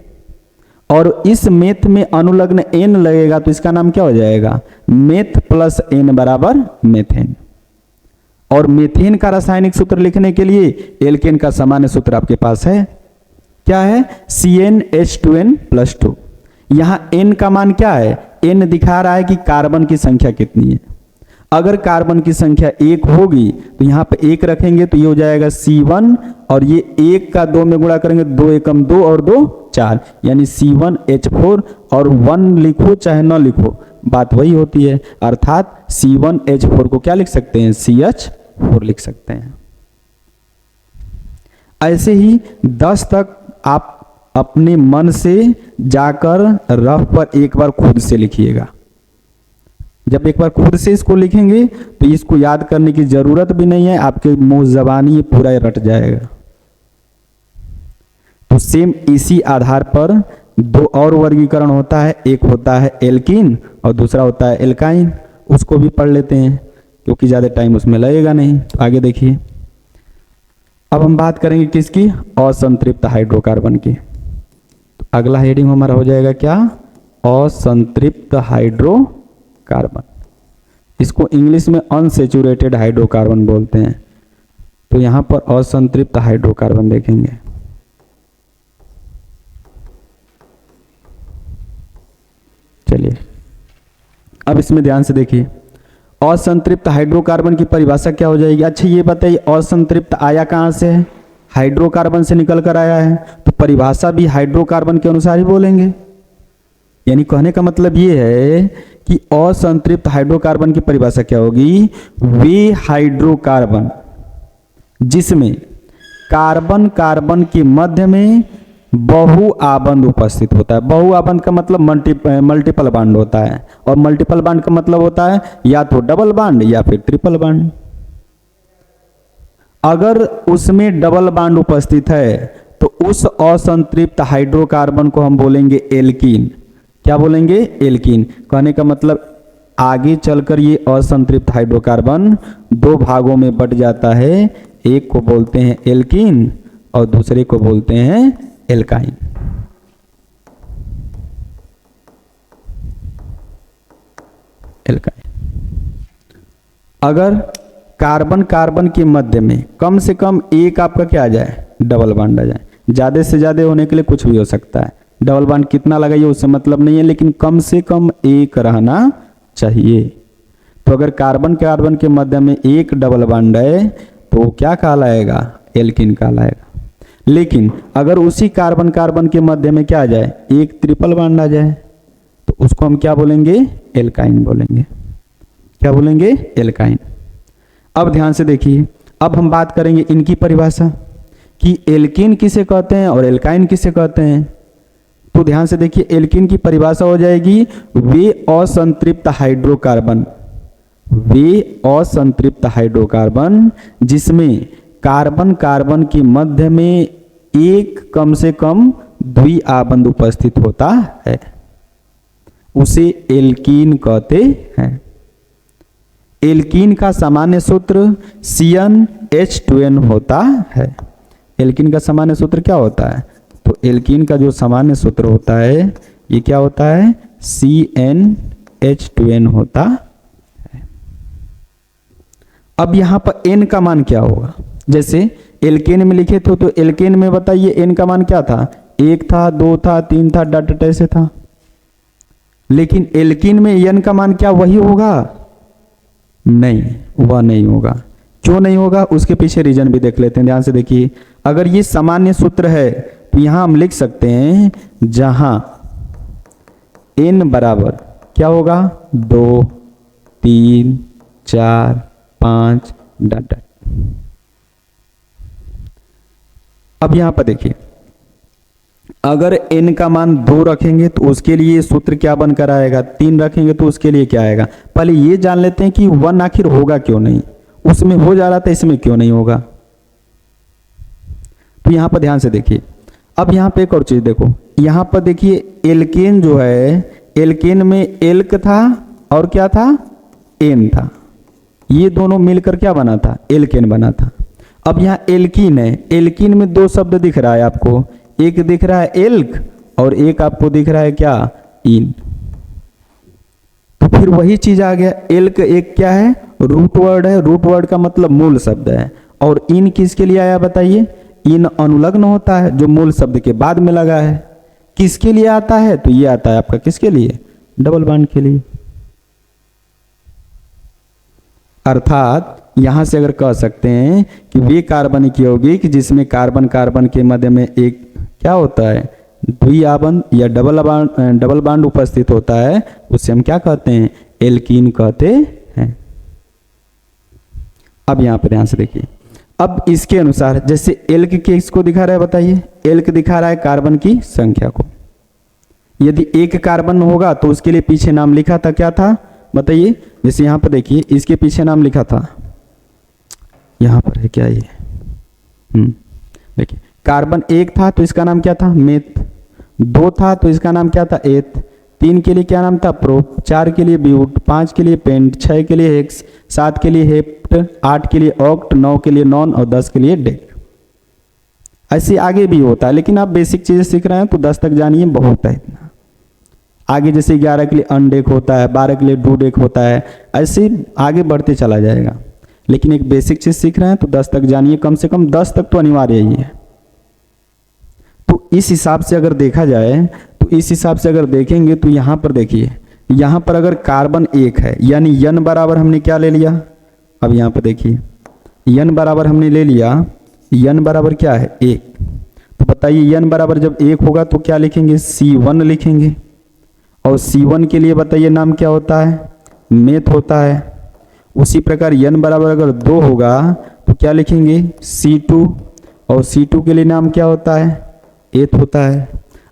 और इस मेथ में अनुलग्न एन लगेगा तो इसका नाम क्या हो जाएगा? मेथ प्लस एन बराबर मेथेन। और मेथेन का रासायनिक सूत्र लिखने के लिए एल्केन का सामान्य सूत्र आपके पास है, क्या है? CnH2n+2। यहां n का मान क्या है? n दिखा रहा है कि कार्बन की संख्या कितनी है। अगर कार्बन की संख्या 1 होगी तो यहां पे 1 रखेंगे तो ये हो जाएगा C1, और ये 1 का 2 में गुणा करेंगे, 2 एकम 2 और 2 4, यानी C1H4। और 1 लिखो चाहे न लिखो, बात वही होती है। अर्थात C1H4 को क्या लिख सकते हैं? CH4 लिख सकते हैं। ऐसे ही 10 तक आप अपने मन से जाकर रफ पर एक बार खुद से लिखिएगा। जब एक बार खुद से इसको लिखेंगे तो इसको याद करने की जरूरत भी नहीं है, आपके मुंह जबानी ये पूरा रट जाएगा। तो सेम इसी आधार पर दो और वर्गीकरण होता है, एक होता है एल्कीन और दूसरा होता है एल्काइन। उसको भी पढ़ लेते हैं क्योंकि ज़्यादा टाइम उसमें लगेगा नहीं। तो आगे देखिए, अब हम बात करेंगे किसकी? असंतृप्त हाइड्रोकार्बन की। तो अगला हेडिंग हमारा हो जाएगा क्या? असंतृप्त हाइड्रोकार्बन। इसको इंग्लिश में अनसेचुरेटेड हाइड्रोकार्बन बोलते हैं। तो यहां पर असंतृप्त हाइड्रोकार्बन देखेंगे। चलिए अब इसमें ध्यान से देखिए, असंतृप्त हाइड्रोकार्बन की परिभाषा क्या हो जाएगी? अच्छा ये बताइए, असंतृप्त आया कहां से है? हाइड्रोकार्बन से निकल कर आया है, तो परिभाषा भी हाइड्रोकार्बन के अनुसार ही बोलेंगे। यानी कहने का मतलब ये है कि असंतृप्त हाइड्रोकार्बन की परिभाषा क्या होगी? वे हाइड्रोकार्बन जिसमें कार्बन कार्बन के मध्य में बहु आबंध उपस्थित होता है। बहु आबंध का मतलब मल्टीपल बॉन्ड होता है, और मल्टीपल बॉन्ड का मतलब होता है या तो डबल बॉन्ड या फिर ट्रिपल बॉन्ड। अगर उसमें डबल बॉन्ड उपस्थित है तो उस असंतृप्त हाइड्रोकार्बन को हम बोलेंगे एल्कीन। क्या बोलेंगे? एल्कीन। कहने का मतलब आगे चलकर ये असंतृप्त हाइड्रोकार्बन दो भागों में बट जाता है, एक को बोलते हैं एल्कीन और दूसरे को बोलते हैं एल्काइन। एल्काइन। अगर कार्बन कार्बन के मध्य में कम से कम एक आपका क्या आ जाए? डबल बॉन्ड आ जाए। ज्यादा से ज्यादा होने के लिए कुछ भी हो सकता है, डबल बॉन्ड कितना लगाइए उससे मतलब नहीं है, लेकिन कम से कम एक रहना चाहिए। तो अगर कार्बन कार्बन के मध्य में एक डबल बॉन्ड है तो क्या कहलाएगा? एल्कीन कहलाएगा। लेकिन अगर उसी कार्बन कार्बन के मध्य में क्या आ जाए? एक ट्रिपल बॉन्ड आ जाए तो उसको हम क्या बोलेंगे? एल्काइन बोलेंगे। क्या बोलेंगे? एल्काइन। अब ध्यान से देखिए, अब हम बात करेंगे इनकी परिभाषा कि एल्कीन किसे कहते हैं और एल्काइन किसे कहते हैं। तो ध्यान से देखिए, एल्कीन की परिभाषा हो जाएगी वे असंतृप्त हाइड्रोकार्बन, वे असंतृप्त हाइड्रोकार्बन जिसमें कार्बन कार्बन के मध्य में एक कम से कम द्विआबंध उपस्थित होता है, उसे एल्कीन कहते हैं। एल्कीन का सामान्य सूत्र CnH2n होता है। एल्कीन का सामान्य सूत्र क्या होता है? तो एल्कीन का जो सामान्य सूत्र होता है ये क्या होता है? CnH2n होता है। अब यहां पर n का मान क्या होगा? जैसे एल्केन में लिखे थे तो एल्केन में बताइए n का मान क्या था? 1 था, 2 था, 3 था, डट ऐसे था। लेकिन एल्कीन में n का मान क्या वही होगा? नहीं, वह नहीं होगा। क्यों नहीं होगा? उसके पीछे रीजन भी देख लेते हैं। ध्यान से देखिए, अगर ये सामान्य सूत्र है तो यहां हम लिख सकते हैं जहां n बराबर क्या होगा? 2, 3, 4, 5 डट। अब यहां पर देखिए, अगर n का मान 2 रखेंगे तो उसके लिए सूत्र क्या बनकर आएगा? 3 रखेंगे तो उसके लिए क्या आएगा? पहले ये जान लेते हैं कि 1 आखिर होगा क्यों नहीं, उसमें हो जा रहा था इसमें क्यों नहीं होगा। तो यहां पर ध्यान से देखिए, अब यहां पे एक और चीज देखो, यहां पर देखिए एल्केन जो है, एल्केन में एल्क था और क्या था? एन था। ये दोनों मिलकर क्या बना था? एल्केन बना था। अब यहां एल्कीन है, एल्कीन में 2 शब्द दिख रहा है आपको, एक दिख रहा है एल्क और एक आपको दिख रहा है क्या? इन। तो फिर वही चीज आ गया, एल्क एक क्या है? रूट वर्ड है, रूट वर्ड का मतलब मूल शब्द है। और इन किसके लिए आया बताइए? इन अनुलग्न होता है जो मूल शब्द के बाद में लगा है। किसके लिए आता है? तो ये आता है आपका किसके लिए? डबल बॉन्ड के लिए। अर्थात यहां से अगर कह सकते हैं कि वे कार्बनिक यौगिक जिसमें कार्बन कार्बन के मध्य में एक क्या होता है? द्विआबंध या डबल बॉन्ड उपस्थित होता है, उसे हम क्या कहते हैं? एल्कीन कहते हैं। अब यहां पर ध्यान से देखिए, अब इसके अनुसार जैसे एल्क किसको दिखा रहा है बताइए? एल्क दिखा रहा है कार्बन की संख्या को। यदि एक कार्बन होगा तो उसके लिए पीछे नाम लिखा था, क्या था बताइए? जैसे यहां पर देखिए, इसके पीछे नाम लिखा था, यहां पर है क्या ये? देखिए, कार्बन 1 था तो इसका नाम क्या था? मेथ। 2 था तो इसका नाम क्या था? एथ। 3 के लिए क्या नाम था? प्रोप। 4 के लिए ब्यूट। 5 के लिए पेंट। 6 के लिए हेक्स। 7 के लिए हेप्ट। 8 के लिए ऑक्ट। 9 के लिए नॉन और 10 के लिए डेक। ऐसे आगे भी होता है, लेकिन आप बेसिक चीजें सीख रहे हैं तो 10 तक जानिए, बहुत है इतना। आगे जैसे 11 के लिए अनडेक होता है, 12 के लिए डूडेक होता है, ऐसे आगे बढ़ते चला जाएगा। लेकिन एक बेसिक चीज सीख रहे हैं तो 10 तक जानिए, कम से कम 10 तक तो अनिवार्य ही है। तो इस हिसाब से अगर देखा जाए, तो इस हिसाब से अगर देखेंगे तो यहां पर देखिए, यहां पर अगर कार्बन 1 है यानी n बराबर हमने क्या ले लिया? अब यहां पर देखिए, n बराबर हमने ले लिया, n बराबर क्या है? 1। तो बताइए n बराबर जब 1 होगा तो क्या लिखेंगे? C1 लिखेंगे। और C1 के लिए बताइए नाम क्या होता है? मेथ होता है। उसी प्रकार n बराबर अगर 2 होगा तो क्या लिखेंगे? C2। और C2 के लिए नाम क्या होता है? एथ होता है।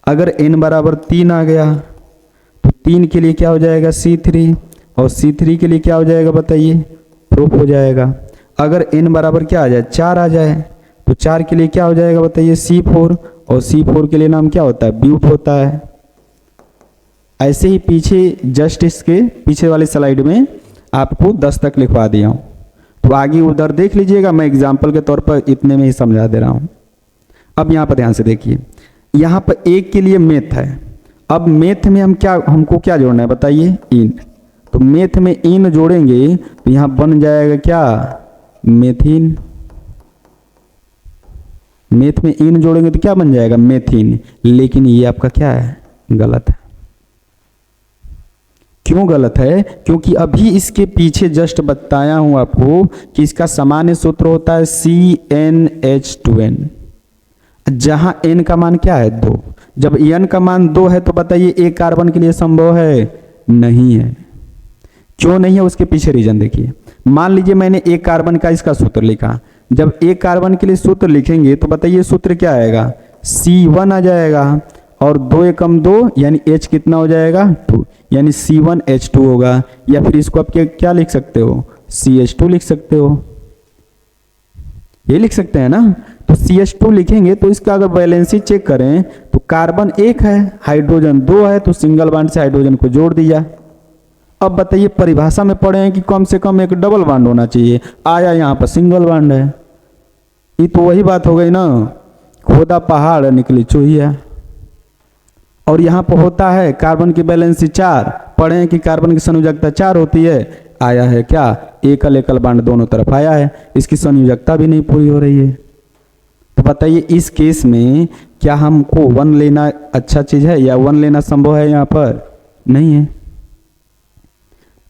अगर n बराबर 3 आ गया तो 3 के लिए क्या हो जाएगा? C3। और C3 के लिए क्या हो जाएगा बताइए? प्रोप हो जाएगा। अगर n बराबर क्या आ जाए? 4 आ जाए तो 4 के लिए क्या हो जाएगा बताइए? C4। और C4 के लिए नाम क्या होता है? ब्यूट होता है। ऐसे ही पीछे जस्ट इसके पीछे वाले स्लाइड में आपको 10 तक लिखवा दिया हूं, तो आगे उधर देख लीजिएगा, मैं एग्जाम्पल के तौर पर इतने में ही समझा दे रहा हूं। अब यहां पर ध्यान से देखिए, यहां पर 1 के लिए मेथ है। अब मेथ में हमको क्या जोड़ना है बताइए? इन। तो मेथ में इन जोड़ेंगे तो यहां बन जाएगा क्या? मेथिन। मेथ में इन जोड़ेंगे तो क्या बन जाएगा? मेथिन। लेकिन ये आपका क्या है? गलत है। क्यों गलत है? क्योंकि अभी इसके पीछे जस्ट बताया हूं आपको कि इसका सामान्य सूत्र होता है CnH2n, जहां n का मान क्या है? 2। जब n का मान 2 है तो बताइए एक कार्बन के लिए संभव है? नहीं है। क्यों नहीं है? उसके पीछे रीजन देखिए। मान लीजिए मैंने एक कार्बन का इसका सूत्र लिखा, जब एक कार्बन के लिए सूत्र लिखेंगे तो बताइए सूत्र क्या आएगा, C1 आ जाएगा, और 2 एकम 2 यानी H कितना हो जाएगा 2, यानी C1H2 होगा। या फिर इसको आप क्या लिख सकते हो, CH2 लिख सकते हो, ये लिख सकते हैं ना। तो CH2 लिखेंगे तो इसका अगर वैलेंसी चेक करें तो कार्बन 1 है, हाइड्रोजन 2 है, तो सिंगल बॉन्ड से हाइड्रोजन को जोड़ दिया। अब बताइए परिभाषा में पढ़े हैं कि कम से कम एक डबल बॉन्ड होना चाहिए, आया यहाँ पर सिंगल बॉन्ड है। ये तो वही बात हो गई ना, खोदा पहाड़ निकली चूहिया। और यहाँ पर होता है कार्बन की वैलेंसी 4, पढ़े हैं कि कार्बन की संयोजकता 4 होती है, आया है क्या एकल एकल बॉन्ड दोनों तरफ आया है, इसकी संयोजकता भी नहीं पूरी हो रही है। तो बताइए इस केस में क्या हमको 1 लेना अच्छा चीज है या 1 लेना संभव है, यहाँ पर नहीं है।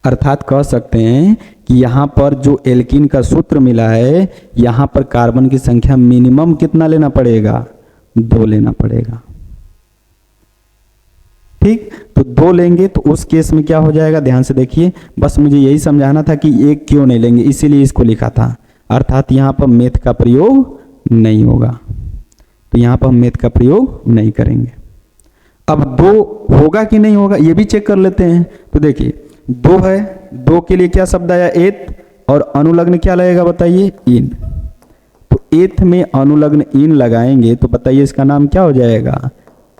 अर्थात कह सकते हैं कि यहाँ पर जो एल्कीन का सूत्र मिला है, यहाँ पर कार्बन की संख्या मिनिमम कितना लेना पड़ेगा, 2 लेना पड़ेगा। ठीक, तो 2 लेंगे तो उस केस में क्या हो जाएगा, ध्यान से देखिए, बस मुझे यही समझाना था कि 1 क्यों नहीं लेंगे, इसीलिए इसको लिखा था। अर्थात यहाँ पर मेथ का प्रयोग नहीं होगा, तो यहाँ पर हम मेथ का प्रयोग नहीं करेंगे। अब 2 होगा कि नहीं होगा ये भी चेक कर लेते हैं। तो देखिए 2 है, 2 के लिए क्या शब्द आया एथ, और अनुलग्न क्या लगेगा बताइए इन। तो एथ में अनुलग्न इन लगाएंगे तो बताइए इसका नाम क्या हो जाएगा,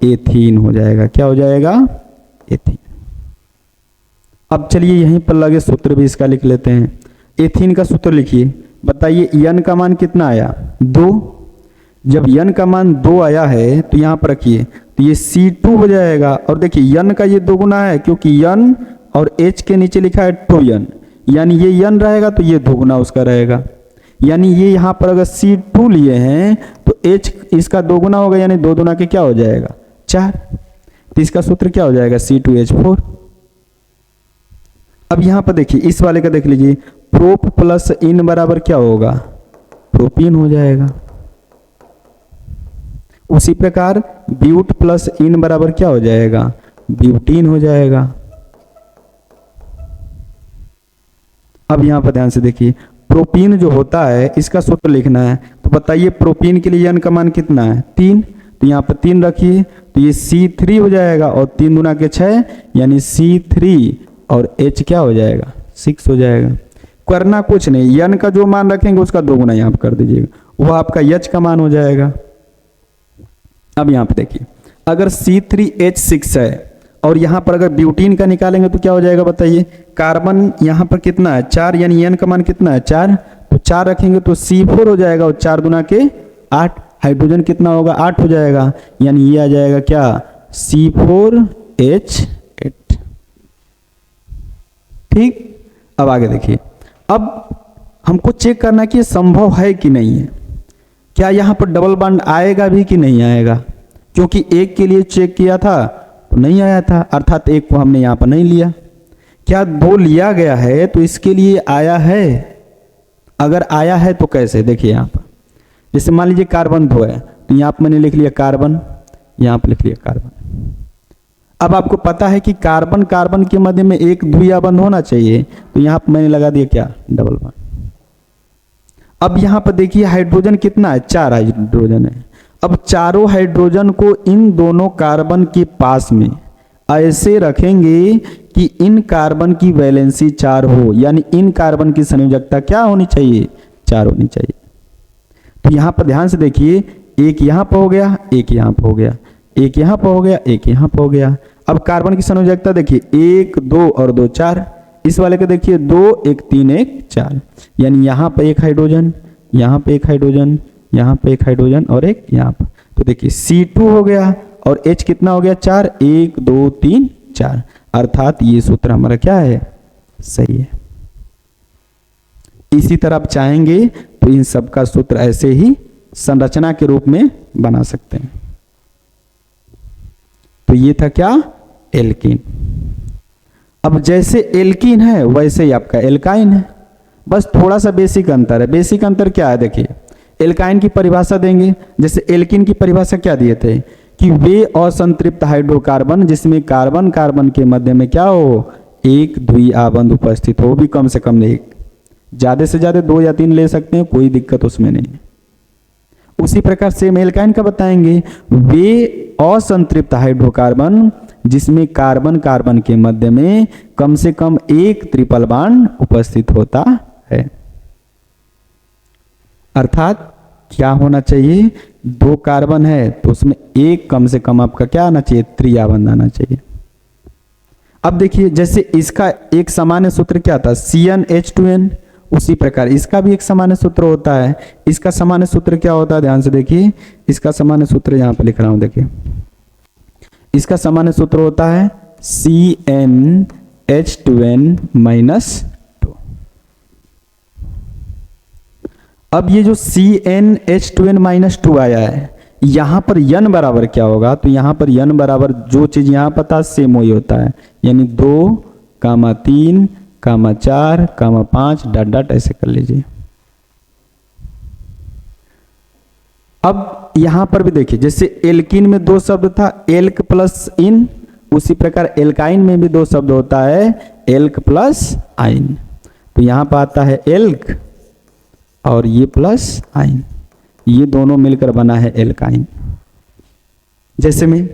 एथीन हो जाएगा। क्या हो जाएगा, एथीन। अब चलिए यहीं पर लगे सूत्र भी इसका लिख लेते हैं। एथीन का सूत्र लिखिए, बताइए यन का मान कितना आया 2। जब यन का मान 2 आया है तो यहाँ पर रखिए, तो ये C2 हो जाएगा। और देखिए यन का ये 2 गुना है, क्योंकि यन और H के नीचे लिखा है 2n, यानी ये यन रहेगा तो ये 2 गुना उसका रहेगा। यानी ये यहाँ पर अगर C2 लिए हैं तो H इसका 2 गुना होगा, यानी 2 गुना के क्या हो जाएगा 4। तो इसका सूत्र क्या हो जाएगा C2H4। अब यहाँ पर देखिए इस वाले का देख लीजिए, प्रोप प्लस इन बराबर क्या होगा, प्रोपीन हो जाएगा। उसी प्रकार ब्यूट प्लस इन बराबर क्या हो जाएगा, ब्यूटीन हो जाएगा। अब यहां पर ध्यान से देखिए, प्रोपीन जो होता है इसका सूत्र लिखना है। तो बताइए प्रोपीन के लिए n का मान कितना है 3, तो यहाँ पर 3 रखिए, तो ये C3 हो जाएगा, और 3 गुना के 6 यानी C3, और H क्या हो जाएगा 6 हो जाएगा। करना कुछ नहीं, n का जो मान रखेंगे उसका 2 गुना यहाँ पर कर दीजिएगा, वो आपका H का मान हो जाएगा। अब यहाँ पे देखिए, अगर C3H6 है और यहाँ पर अगर ब्यूटीन का निकालेंगे तो क्या हो जाएगा बताइए, कार्बन यहाँ पर कितना है 4, यानी n का मान कितना है 4, तो 4 रखेंगे तो C4 हो जाएगा, और 4 दुना के 8, हाइड्रोजन कितना होगा 8 हो जाएगा, यानी ये आ जाएगा क्या C4H8। ठीक, अब आगे देखिए, अब हमको चेक करना कि ये संभव है कि नहीं है, क्या यहाँ पर डबल बॉन्ड आएगा भी कि नहीं आएगा, क्योंकि एक के लिए चेक किया था तो नहीं आया था, अर्थात एक को हमने यहाँ पर नहीं लिया। क्या 2 लिया गया है तो इसके लिए आया है, अगर आया है तो कैसे, देखिए यहाँ पर जैसे मान लीजिए कार्बन 2 है, तो यहाँ पर मैंने लिख लिया कार्बन, यहाँ पर लिख लिया कार्बन। अब आपको पता है कि कार्बन कार्बन के मध्य में एक द्विया बंध होना चाहिए, तो यहाँ पर मैंने लगा दिया क्या डबल बॉन्ड। अब यहाँ पर देखिए हाइड्रोजन कितना है 4 हाइड्रोजन है। अब चारों हाइड्रोजन को इन दोनों कार्बन के पास में ऐसे रखेंगे कि इन कार्बन की वैलेंसी 4 हो, यानी इन कार्बन की संयोजकता क्या होनी चाहिए 4 होनी चाहिए। तो यहाँ पर ध्यान से देखिए, एक यहाँ पर हो गया, एक यहाँ पर हो गया, एक यहाँ पर हो गया, एक यहाँ पर हो गया। अब कार्बन की संयोजकता देखिए 1 2 और 2 4, इस वाले का देखिए 2 1 3 1 4, यानी यहाँ पे एक हाइड्रोजन, यहाँ पे एक हाइड्रोजन, यहाँ पे एक हाइड्रोजन और एक यहाँ पर। तो देखिए C2 हो गया और H कितना हो गया 4, 1 2 3 4, अर्थात ये सूत्र हमारा क्या है सही है। इसी तरह आप चाहेंगे तो इन सब का सूत्र ऐसे ही संरचना के रूप में बना सकते हैं। तो ये था क्या एल्कीन। अब जैसे एल्कीन है वैसे ही आपका एल्काइन है, बस थोड़ा सा बेसिक अंतर है। बेसिक अंतर क्या है देखिए, एल्काइन की परिभाषा देंगे, जैसे एल्कीन की परिभाषा क्या दिए थे कि वे असंतृप्त हाइड्रोकार्बन जिसमें कार्बन कार्बन के मध्य में क्या हो एक द्विआबंध उपस्थित हो, भी कम से कम एक। ज़्यादा से ज़्यादा 2 या 3 ले सकते हैं, कोई दिक्कत उसमें नहीं है। उसी प्रकार सेम एल्काइन का बताएंगे, वे असंतृप्त हाइड्रोकार्बन जिसमें कार्बन कार्बन के मध्य में कम से कम एक ट्रिपल बॉन्ड उपस्थित होता है। अर्थात क्या होना चाहिए, 2 कार्बन है तो उसमें एक कम से कम आपका क्या आना चाहिए, त्रियाबंध आना चाहिए। अब देखिए जैसे इसका एक सामान्य सूत्र क्या था, CnH2n, उसी प्रकार इसका भी एक सामान्य सूत्र होता है। इसका सामान्य सूत्र क्या होता है, ध्यान से देखिए, इसका सामान्य सूत्र यहां पे लिख रहा हूं, देखिए इसका सामान्य सूत्र होता है CnH2n-2। अब ये जो CnH2n-2 आया है, यहां पर n बराबर क्या होगा, तो यहां पर n बराबर जो चीज यहां पता सेम वही होता है, यानी 2, 3, 4, 5 डॉट डॉट ऐसे कर लीजिए। अब यहां पर भी देखिए, जैसे एल्किन में 2 शब्द था, एल्क प्लस इन, उसी प्रकार एल्काइन में भी 2 शब्द होता है, एल्क प्लस आइन। तो यहां पर आता है एल्क और ये प्लस आइन, ये दोनों मिलकर बना है एल्काइन। जैसे में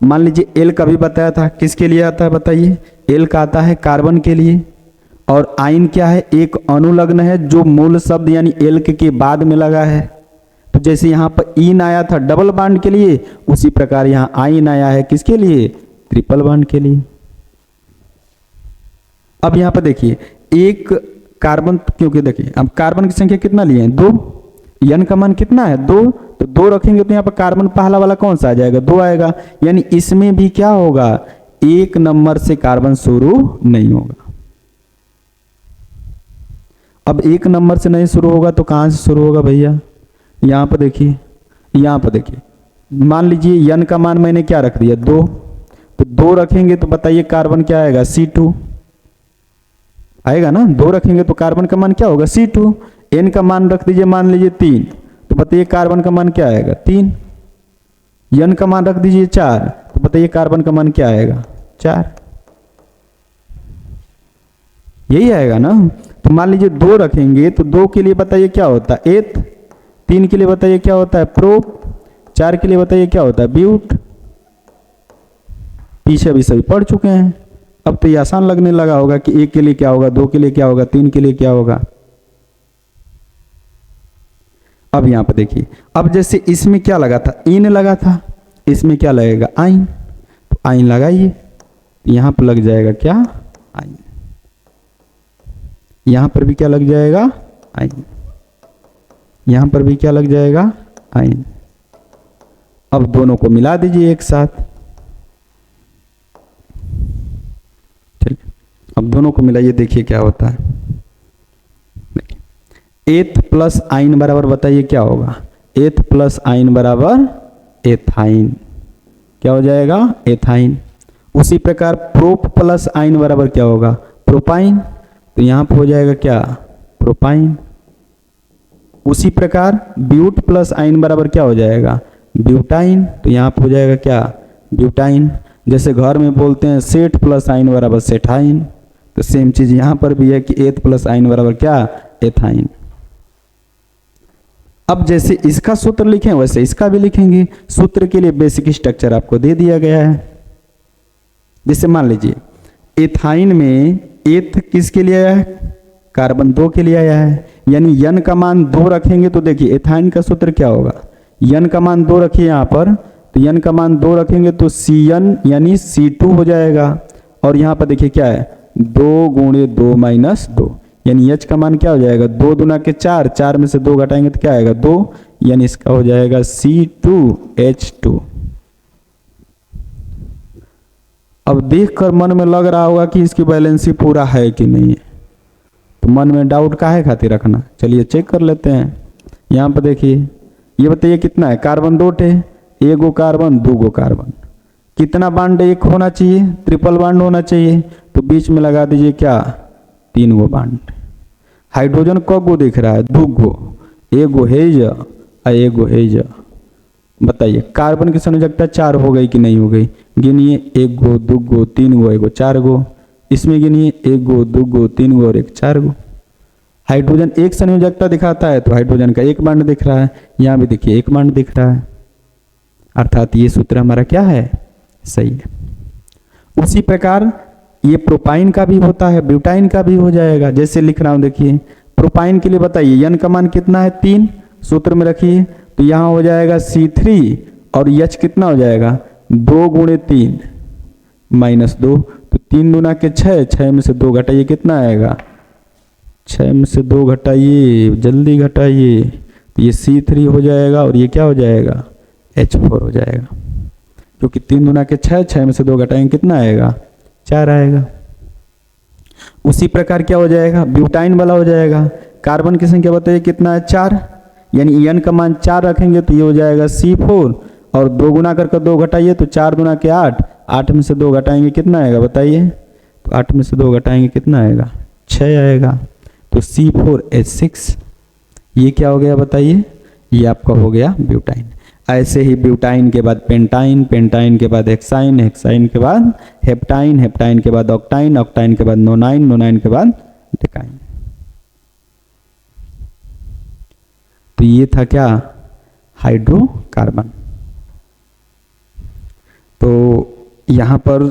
मान लीजिए एल्क अभी बताया था, किसके लिए आता है बताइए, एल्क आता है कार्बन के लिए, और आइन क्या है, एक अनुलग्न है जो मूल शब्द यानी एल्क के बाद में लगा है। तो जैसे यहाँ पर इन आया था डबल बॉन्ड के लिए, उसी प्रकार यहाँ आइन आया है किसके लिए, ट्रिपल बॉन्ड के लिए। अब यहाँ पर देखिए एक कार्बन, क्योंकि देखिए अब कार्बन की संख्या कितना लिए हैं, 2, n का मान कितना है 2, तो 2 रखेंगे तो यहाँ पर कार्बन पहला वाला कौन सा आ जाएगा, 2 आएगा, यानी इसमें भी क्या होगा, 1 नंबर से कार्बन शुरू नहीं होगा। अब 1 नंबर से नहीं शुरू होगा तो कहां से शुरू होगा भैया, यहां पर देखिए, यहां पर देखिए, मान लीजिए n का मान मैंने क्या रख दिया 2, तो 2 रखेंगे तो बताइए कार्बन क्या आएगा, C2 आएगा ना, 2 रखेंगे तो कार्बन का मान क्या होगा, C2। n का मान रख दीजिए मान लीजिए 3, तो बताइए कार्बन का मान क्या आएगा, 3। n का मान रख दीजिए 4, तो बताइए कार्बन का मान क्या आएगा, 4। यही आएगा ना। तो मान लीजिए 2 रखेंगे तो 2 के लिए बताइए क्या होता है एथ, 3 के लिए बताइए क्या होता है प्रोप, 4 के लिए बताइए क्या होता है ब्यूट। पीछे भी सभी पढ़ चुके हैं, अब तो ये आसान लगने लगा होगा कि 1 के लिए क्या होगा, 2 के लिए क्या होगा, 3 के लिए क्या होगा। अब यहां पर देखिए, अब जैसे इसमें क्या लगा था, इन लगा था, इसमें क्या लगेगा आइन, तो आइन लगाइए, यहां पर लग जाएगा क्या आइन, यहां पर भी क्या लग जाएगा आइन, यहां पर भी क्या लग जाएगा आइन। अब दोनों को मिला दीजिए एक साथ, चलिए अब दोनों को मिलाइए, देखिए क्या होता है। एथ प्लस आइन बराबर बताइए क्या होगा, एथ प्लस आइन बराबर एथाइन, क्या हो जाएगा एथाइन। उसी प्रकार प्रोप प्लस आइन बराबर क्या होगा, प्रोपाइन, तो यहां पर हो जाएगा क्या प्रोपाइन। उसी प्रकार ब्यूट प्लस आइन बराबर क्या हो जाएगा, ब्यूटाइन, तो यहां पर हो जाएगा क्या ब्यूटाइन। जैसे घर में बोलते हैं सेठ प्लस आइन बराबर सेठाइन, तो सेम चीज यहां पर भी है कि एथ प्लस आइन बराबर क्या एथाइन। अब जैसे इसका सूत्र लिखें वैसे इसका भी लिखेंगे, सूत्र के लिए बेसिक स्ट्रक्चर आपको दे दिया गया है। जैसे मान लीजिए एथाइन में एथ किसके लिए आया है, कार्बन 2 के लिए आया है, यानी n का मान 2 रखेंगे तो देखिए एथाइन का सूत्र क्या होगा, n का मान 2 रखिए यहाँ पर, तो n का मान 2 रखेंगे तो Cn यानी C2 हो जाएगा। और यहाँ पर देखिए क्या है 2 गुणे 2 माइनस 2, यानी H का मान क्या हो जाएगा 2 दूना के 4, 4 में से 2 घटाएंगे तो क्या आएगा 2, यानी इसका हो जाएगा C2H2। अब देखकर मन में लग रहा होगा कि इसकी बैलेंसी पूरा है कि नहीं है, तो मन में डाउट काहे खातिर रखना, चलिए चेक कर लेते हैं। यहाँ पर देखिए ये बताइए कितना है, कार्बन 2 थे, 1 कार्बन 2 कार्बन, कितना बांड एक होना चाहिए, ट्रिपल बांड होना चाहिए, तो बीच में लगा दीजिए क्या 3 बांड। हाइड्रोजन को दिख रहा है 2, 1 हेज और 1 हेज। बताइए कार्बन की संयोजकता 4 हो गई कि नहीं हो गई, गिनिए 1 2 3 1 4, इसमें गिनिए 1 2 3 और 1 4। हाइड्रोजन एक संयोजकता दिखाता है तो हाइड्रोजन का एक बॉन्ड दिख रहा है, यहाँ भी देखिए एक बॉन्ड दिख रहा है, अर्थात ये सूत्र हमारा क्या है, सही है। उसी प्रकार ये प्रोपाइन का भी होता है, ब्यूटाइन का भी हो जाएगा। जैसे लिख रहा हूं देखिए, प्रोपाइन के लिए बताइए n का मान कितना है 3, सूत्र में रखिए तो यहाँ हो जाएगा C3 और H कितना हो जाएगा 2 गुणे 3 माइनस 2, तो 3 दूना के 6, 6 में से 2 घटाइए कितना आएगा, 6 में से 2 घटाइए, जल्दी घटाइए, तो ये C3 हो जाएगा और ये क्या हो जाएगा H4 हो जाएगा, क्योंकि 3 दूना के 6, 6 में से 2 घटाएंगे कितना आएगा 4 आएगा। उसी प्रकार क्या हो जाएगा, ब्यूटाइन वाला हो जाएगा, कार्बन की संख्या बताइए कितना है 4, यानी n का मान 4 रखेंगे तो ये हो जाएगा C4 और 2 गुना करके 2 घटाइए तो 4 दूना के 8, 8 में से 2 घटाएंगे कितना आएगा बताइए, तो 8 में से 2 घटाएंगे कितना आएगा 6 आएगा, तो C4H6 ये क्या हो गया बताइए, ये आपका हो गया ब्यूटाइन। ऐसे ही ब्यूटाइन के बाद पेंटाइन, पेंटाइन के बाद हेक्साइन, हेक्साइन के बाद हेप्टाइन, हेप्टाइन के बाद ऑक्टाइन, ऑक्टाइन के बाद नोनाइन, नोनाइन के बाद डेकाइन। तो ये था क्या, हाइड्रोकार्बन। तो यहाँ पर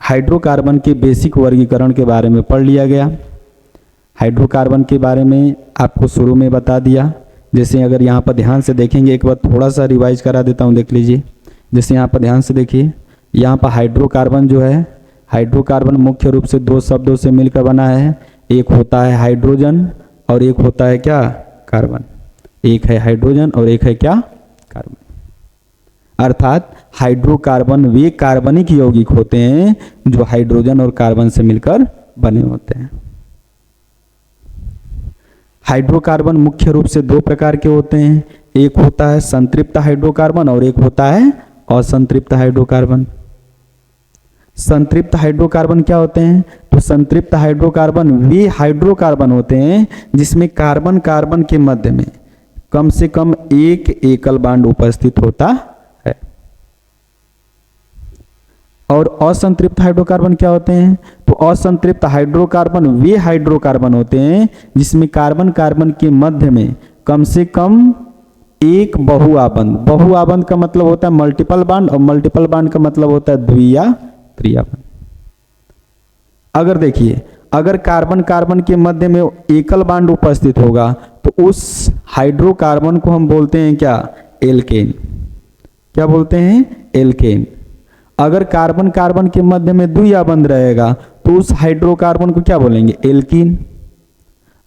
हाइड्रोकार्बन के बेसिक वर्गीकरण के बारे में पढ़ लिया गया। हाइड्रोकार्बन के बारे में आपको शुरू में बता दिया। जैसे अगर यहाँ पर ध्यान से देखेंगे, एक बार थोड़ा सा रिवाइज करा देता हूँ, देख लीजिए। जैसे यहाँ पर ध्यान से देखिए, यहाँ पर हाइड्रोकार्बन जो है, हाइड्रोकार्बन मुख्य रूप से 2 शब्दों से मिलकर बना है। एक होता है हाइड्रोजन और एक होता है क्या, कार्बन। एक है हाइड्रोजन और एक है क्या, कार्बन। अर्थात हाइड्रोकार्बन वे कार्बनिक यौगिक होते हैं जो हाइड्रोजन और कार्बन से मिलकर बने होते हैं। हाइड्रोकार्बन मुख्य रूप से 2 प्रकार के होते हैं, एक होता है संतृप्त हाइड्रोकार्बन और एक होता है असंतृप्त हाइड्रोकार्बन। संतृप्त हाइड्रोकार्बन क्या होते हैं, तो संतृप्त हाइड्रोकार्बन वे हाइड्रोकार्बन होते हैं जिसमें कार्बन कार्बन के मध्य में कम से कम एक एकल बॉन्ड उपस्थित होता है। और असंतृप्त हाइड्रोकार्बन क्या होते हैं, तो असंतृप्त हाइड्रोकार्बन वे हाइड्रोकार्बन होते हैं जिसमें कार्बन कार्बन के मध्य में कम से कम एक बहुआबंध, बहुआबंध का मतलब होता है मल्टीपल बॉन्ड और मल्टीपल बॉन्ड का मतलब होता है द्वि या त्रिआबंध। अगर देखिए, अगर कार्बन कार्बन के मध्य में एकल बॉन्ड उपस्थित होगा तो उस हाइड्रोकार्बन को हम बोलते हैं क्या, एल्केन। क्या बोलते हैं, एल्केन। अगर कार्बन कार्बन के मध्य में द्विआबंध रहेगा तो उस हाइड्रोकार्बन को क्या बोलेंगे, एल्कीन।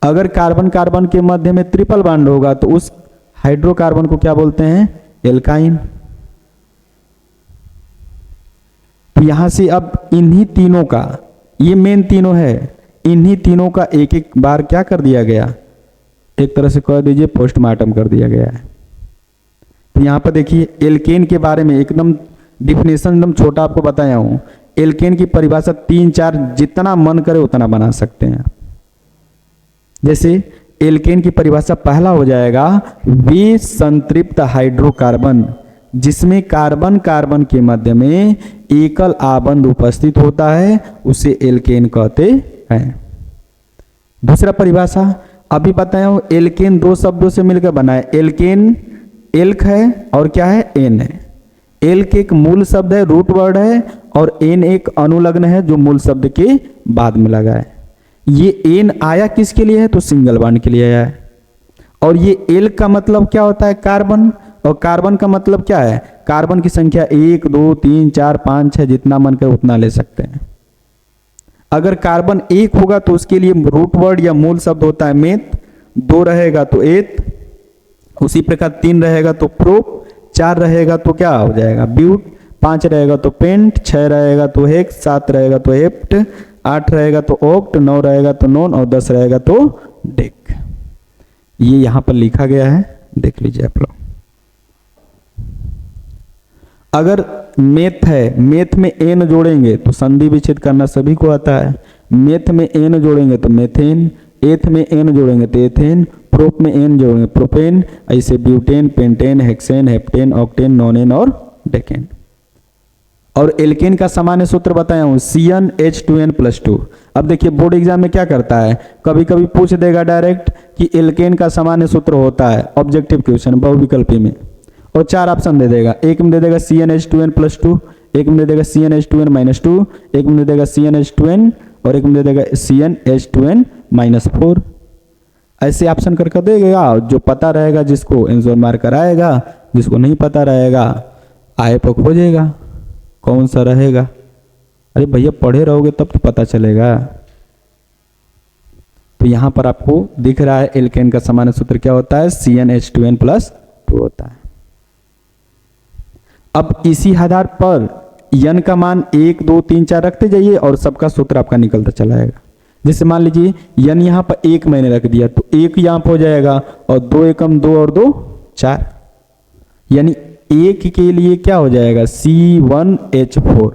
अगर कार्बन कार्बन के मध्य में ट्रिपल बॉन्ड होगा तो उस हाइड्रोकार्बन को क्या बोलते हैं, एल्काइन। तो यहां से अब इन्हीं तीनों का, ये मेन तीनों है, इन्हीं तीनों का एक एक बार क्या कर दिया गया, एक तरह से कह दीजिए पोस्टमार्टम कर दिया गया है। तो यहां पर देखिए, एल्केन के बारे में एकदम डिफिनेशन एकदम छोटा आपको बताया हूं। एल्केन की परिभाषा 3-4 जितना मन करे उतना बना सकते हैं। जैसे एल्केन की परिभाषा पहला हो जाएगा, वे संतृप्त हाइड्रोकार्बन जिसमें कार्बन कार्बन के मध्य में एकल आबंध उपस्थित होता है उसे एल्केन कहते हैं। दूसरा परिभाषा अभी बताया हूं, एल्केन 2 शब्दों से मिलकर बना है। एल्केन एल्क है और क्या है, एन है। एल्क एक मूल शब्द है, रूट वर्ड है, और एन एक अनुलग्न है जो मूल शब्द के बाद में लगा है। ये एन आया किसके लिए है, तो सिंगल बॉन्ड के लिए आया है। और ये एल्क का मतलब क्या होता है, कार्बन, और कार्बन का मतलब क्या है, कार्बन की संख्या 1 2 3 4 5 6 जितना मन करे उतना ले सकते हैं। अगर कार्बन 1 होगा तो उसके लिए रूट वर्ड या मूल शब्द होता है मेथ, 2 रहेगा तो एथ, उसी प्रकार 3 रहेगा तो प्रोप, 4 रहेगा तो क्या हो जाएगा, ब्यूट, 5 रहेगा तो पेंट, 6 रहेगा तो हेक्स, 7 रहेगा तो हेप्ट, 8 रहेगा तो ऑक्ट, 9 रहेगा तो नॉन और 10 रहेगा तो डेक। ये यहां पर लिखा गया है, देख लीजिए आप लोग। अगर मेथ है, मेथ में एन जोड़ेंगे तो संधि विच्छेद करना सभी को आता है। मेथ में एन जोड़ेंगे तो मेथेन, एथ में एन जोड़ेंगे तो एथेन, प्रोप में एन जोड़ेंगे प्रोपेन, ऐसे butane, pentane, hexane, heptane, octane, नोनेन और डेकेन। और एल्केन का सामान्य सूत्र बताया हूं, CnH2n+2। अब देखिए बोर्ड एग्जाम में क्या करता है, कभी कभी पूछ देगा डायरेक्ट कि एल्केन का सामान्य सूत्र होता है, ऑब्जेक्टिव क्वेश्चन बहुविकल्पी में, और 4 ऑप्शन दे देगा। एक में दे देगा CnH2n+2, एक में दे देगा CnH2n-2, एक में दे देगा CnH2n और एक में दे देगा CnH2n-4। ऐसे ऑप्शन करके देगा, जो पता रहेगा जिसको आंसर मार्कर आएगा, जिसको नहीं पता रहेगा आए पर खोजेगा कौन सा रहेगा। अरे भैया पढ़े रहोगे तब तो पता चलेगा। तो यहां पर आपको दिख रहा है एल्केन का सामान्य सूत्र क्या होता है, CnH2n+2 होता है। अब इसी आधार पर n का मान 1 2 3 4 रखते जाइए और सबका सूत्र आपका निकलता चला जाएगा। जैसे मान लीजिए n यहाँ पर 1 मैंने रख दिया तो 1 यहाँ पर हो जाएगा और 2 एकम 2 और 2 4, यानी 1 के लिए क्या हो जाएगा C1H4।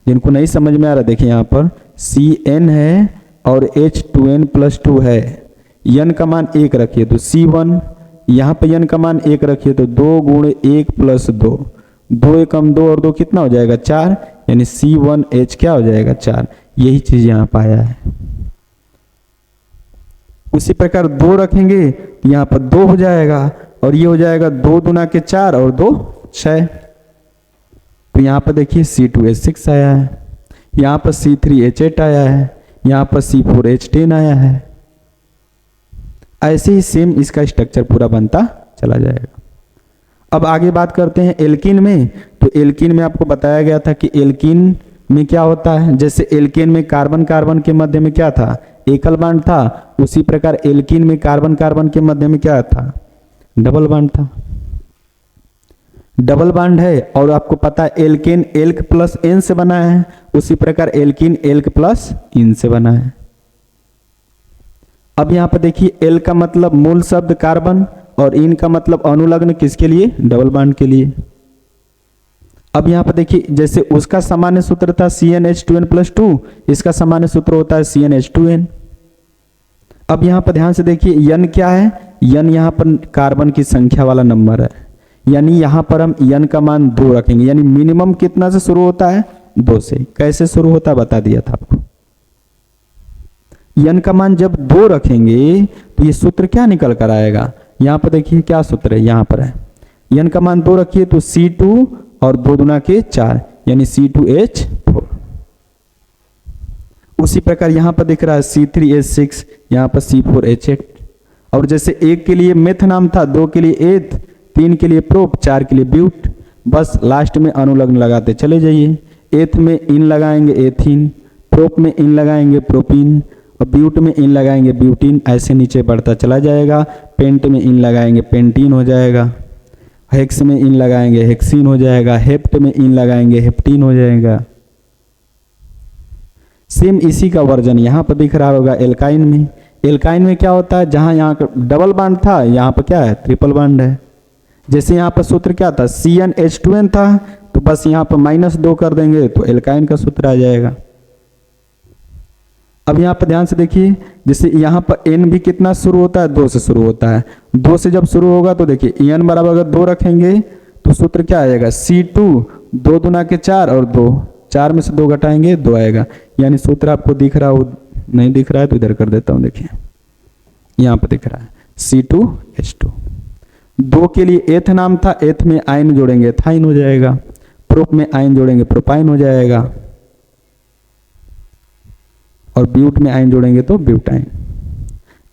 जिनको नहीं समझ में आ रहा देखिए यहाँ पर Cn है और H2n+2 है, n का मान 1 रखिए तो C1, यहाँ पर n का मान 1 रखिए तो 2 × 1 + 2, 2 एकम 2 और 2 कितना हो जाएगा 4, यानी C1H क्या हो जाएगा 4। यही चीज यहाँ पाया है। उसी प्रकार 2 रखेंगे तो यहाँ पर 2 हो जाएगा और ये हो जाएगा 2 दूना के 4 और 2 6। तो यहाँ पर देखिए C2H6 आया है, यहाँ पर C3H8 आया है, यहाँ पर C4H10 आया है। ऐसे ही सेम इसका स्ट्रक्चर पूरा बनता चला जाएगा। अब आगे बात करते हैं एल्कीन में। तो एल्कीन में आपको बताया गया था कि एल्कीन में क्या होता है, जैसे एल्केन में कार्बन कार्बन के मध्य में क्या था, एकल बांड था, उसी प्रकार एल्कीन में कार्बन कार्बन के मध्य में क्या था, डबल बांड था। डबल बांड है और आपको पता है एल्केन एल्क प्लस एन से बना है, उसी प्रकार एल्कीन एल्क प्लस इन से बना है। अब यहां पर देखिए एल का मतलब मूल शब्द कार्बन और इन का मतलब अनुलग्न किसके लिए, डबल बांड के लिए। अब यहां पर देखिए जैसे उसका सामान्य सूत्र था CnH2n+2, इसका सामान्य सूत्र होता है CnH2n। अब यहां पर ध्यान से देखिए n क्या है, n यहां पर कार्बन की संख्या वाला नंबर है, यानी यहां पर हम n का मान 2 रखेंगे, यानी मिनिमम कितना से शुरू होता है 2 से। कैसे शुरू होता है बता दिया था आपको। n का मान जब 2 रखेंगे तो ये सूत्र क्या निकल कर आएगा, यहां पर देखिए क्या सूत्र है, यहां पर है n का मान 2 रखिए तो C2 और 2 दूना के 4 यानी C2H4। उसी प्रकार यहां पर दिख रहा है C3H6, यहां पर C4H8। और जैसे 1 के लिए मेथ नाम था, 2 के लिए एथ, 3 के लिए प्रोप, 4 के लिए ब्यूट, बस लास्ट में अनुलग्न लगाते चले जाइए। एथ में इन लगाएंगे एथीन, प्रोप में इन लगाएंगे प्रोपीन और ब्यूट में इन लगाएंगे ब्यूटीन, ऐसे नीचे बढ़ता चला जाएगा। पेंट में इन लगाएंगे पेंटीन हो जाएगा, हेक्स में इन लगाएंगे हेक्सीन हो जाएगा, हेप्ट में इन लगाएंगे हेप्टीन हो जाएगा। सेम इसी का वर्जन यहाँ पर दिख रहा होगा एल्काइन में। एल्काइन में क्या होता है, जहां यहाँ डबल बांड था यहाँ पर क्या है ट्रिपल बांड है। जैसे यहाँ पर सूत्र क्या था CnH2n था तो बस यहाँ पर -2 कर देंगे तो एल्काइन का सूत्र आ जाएगा। अब यहाँ पर ध्यान से देखिए जैसे यहाँ पर n भी कितना शुरू होता है 2 से शुरू होता है। 2 से जब शुरू होगा तो देखिए n बराबर अगर 2 रखेंगे तो सूत्र क्या आएगा C2 2 दूना के 4 और 2, 4 में से 2 घटाएंगे 2 आएगा। यानी सूत्र आपको दिख रहा हो, नहीं दिख रहा है तो इधर कर देता हूँ, देखिए यहाँ पर दिख रहा है C2H2। 2 के लिए एथ नाम था, एथ में आयन जोड़ेंगे एथाइन हो जाएगा, प्रोप में आयन जोड़ेंगे प्रोपाइन हो जाएगा और ब्यूट में आयन जोड़ेंगे तो ब्यूटाइन।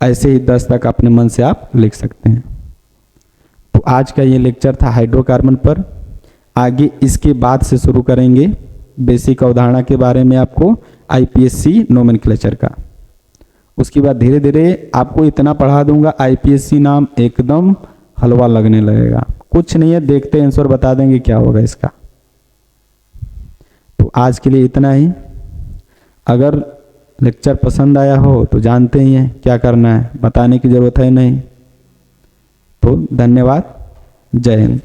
ऐसे ही 10 तक अपने मन से आप लिख सकते हैं। तो आज का ये लेक्चर था हाइड्रोकार्बन पर। आगे इसके बाद से शुरू करेंगे बेसिक अवधारणा के बारे में आपको IPSC नोमेनक्लेचर का। उसके बाद धीरे धीरे आपको इतना पढ़ा दूंगा IPSC नाम एकदम हलवा लगने लगेगा। कुछ नहीं है, देखते आंसर बता देंगे क्या होगा इसका। तो आज के लिए इतना ही। अगर लेक्चर पसंद आया हो तो जानते ही हैं क्या करना है, बताने की ज़रूरत है नहीं। तो धन्यवाद, जय हिंद।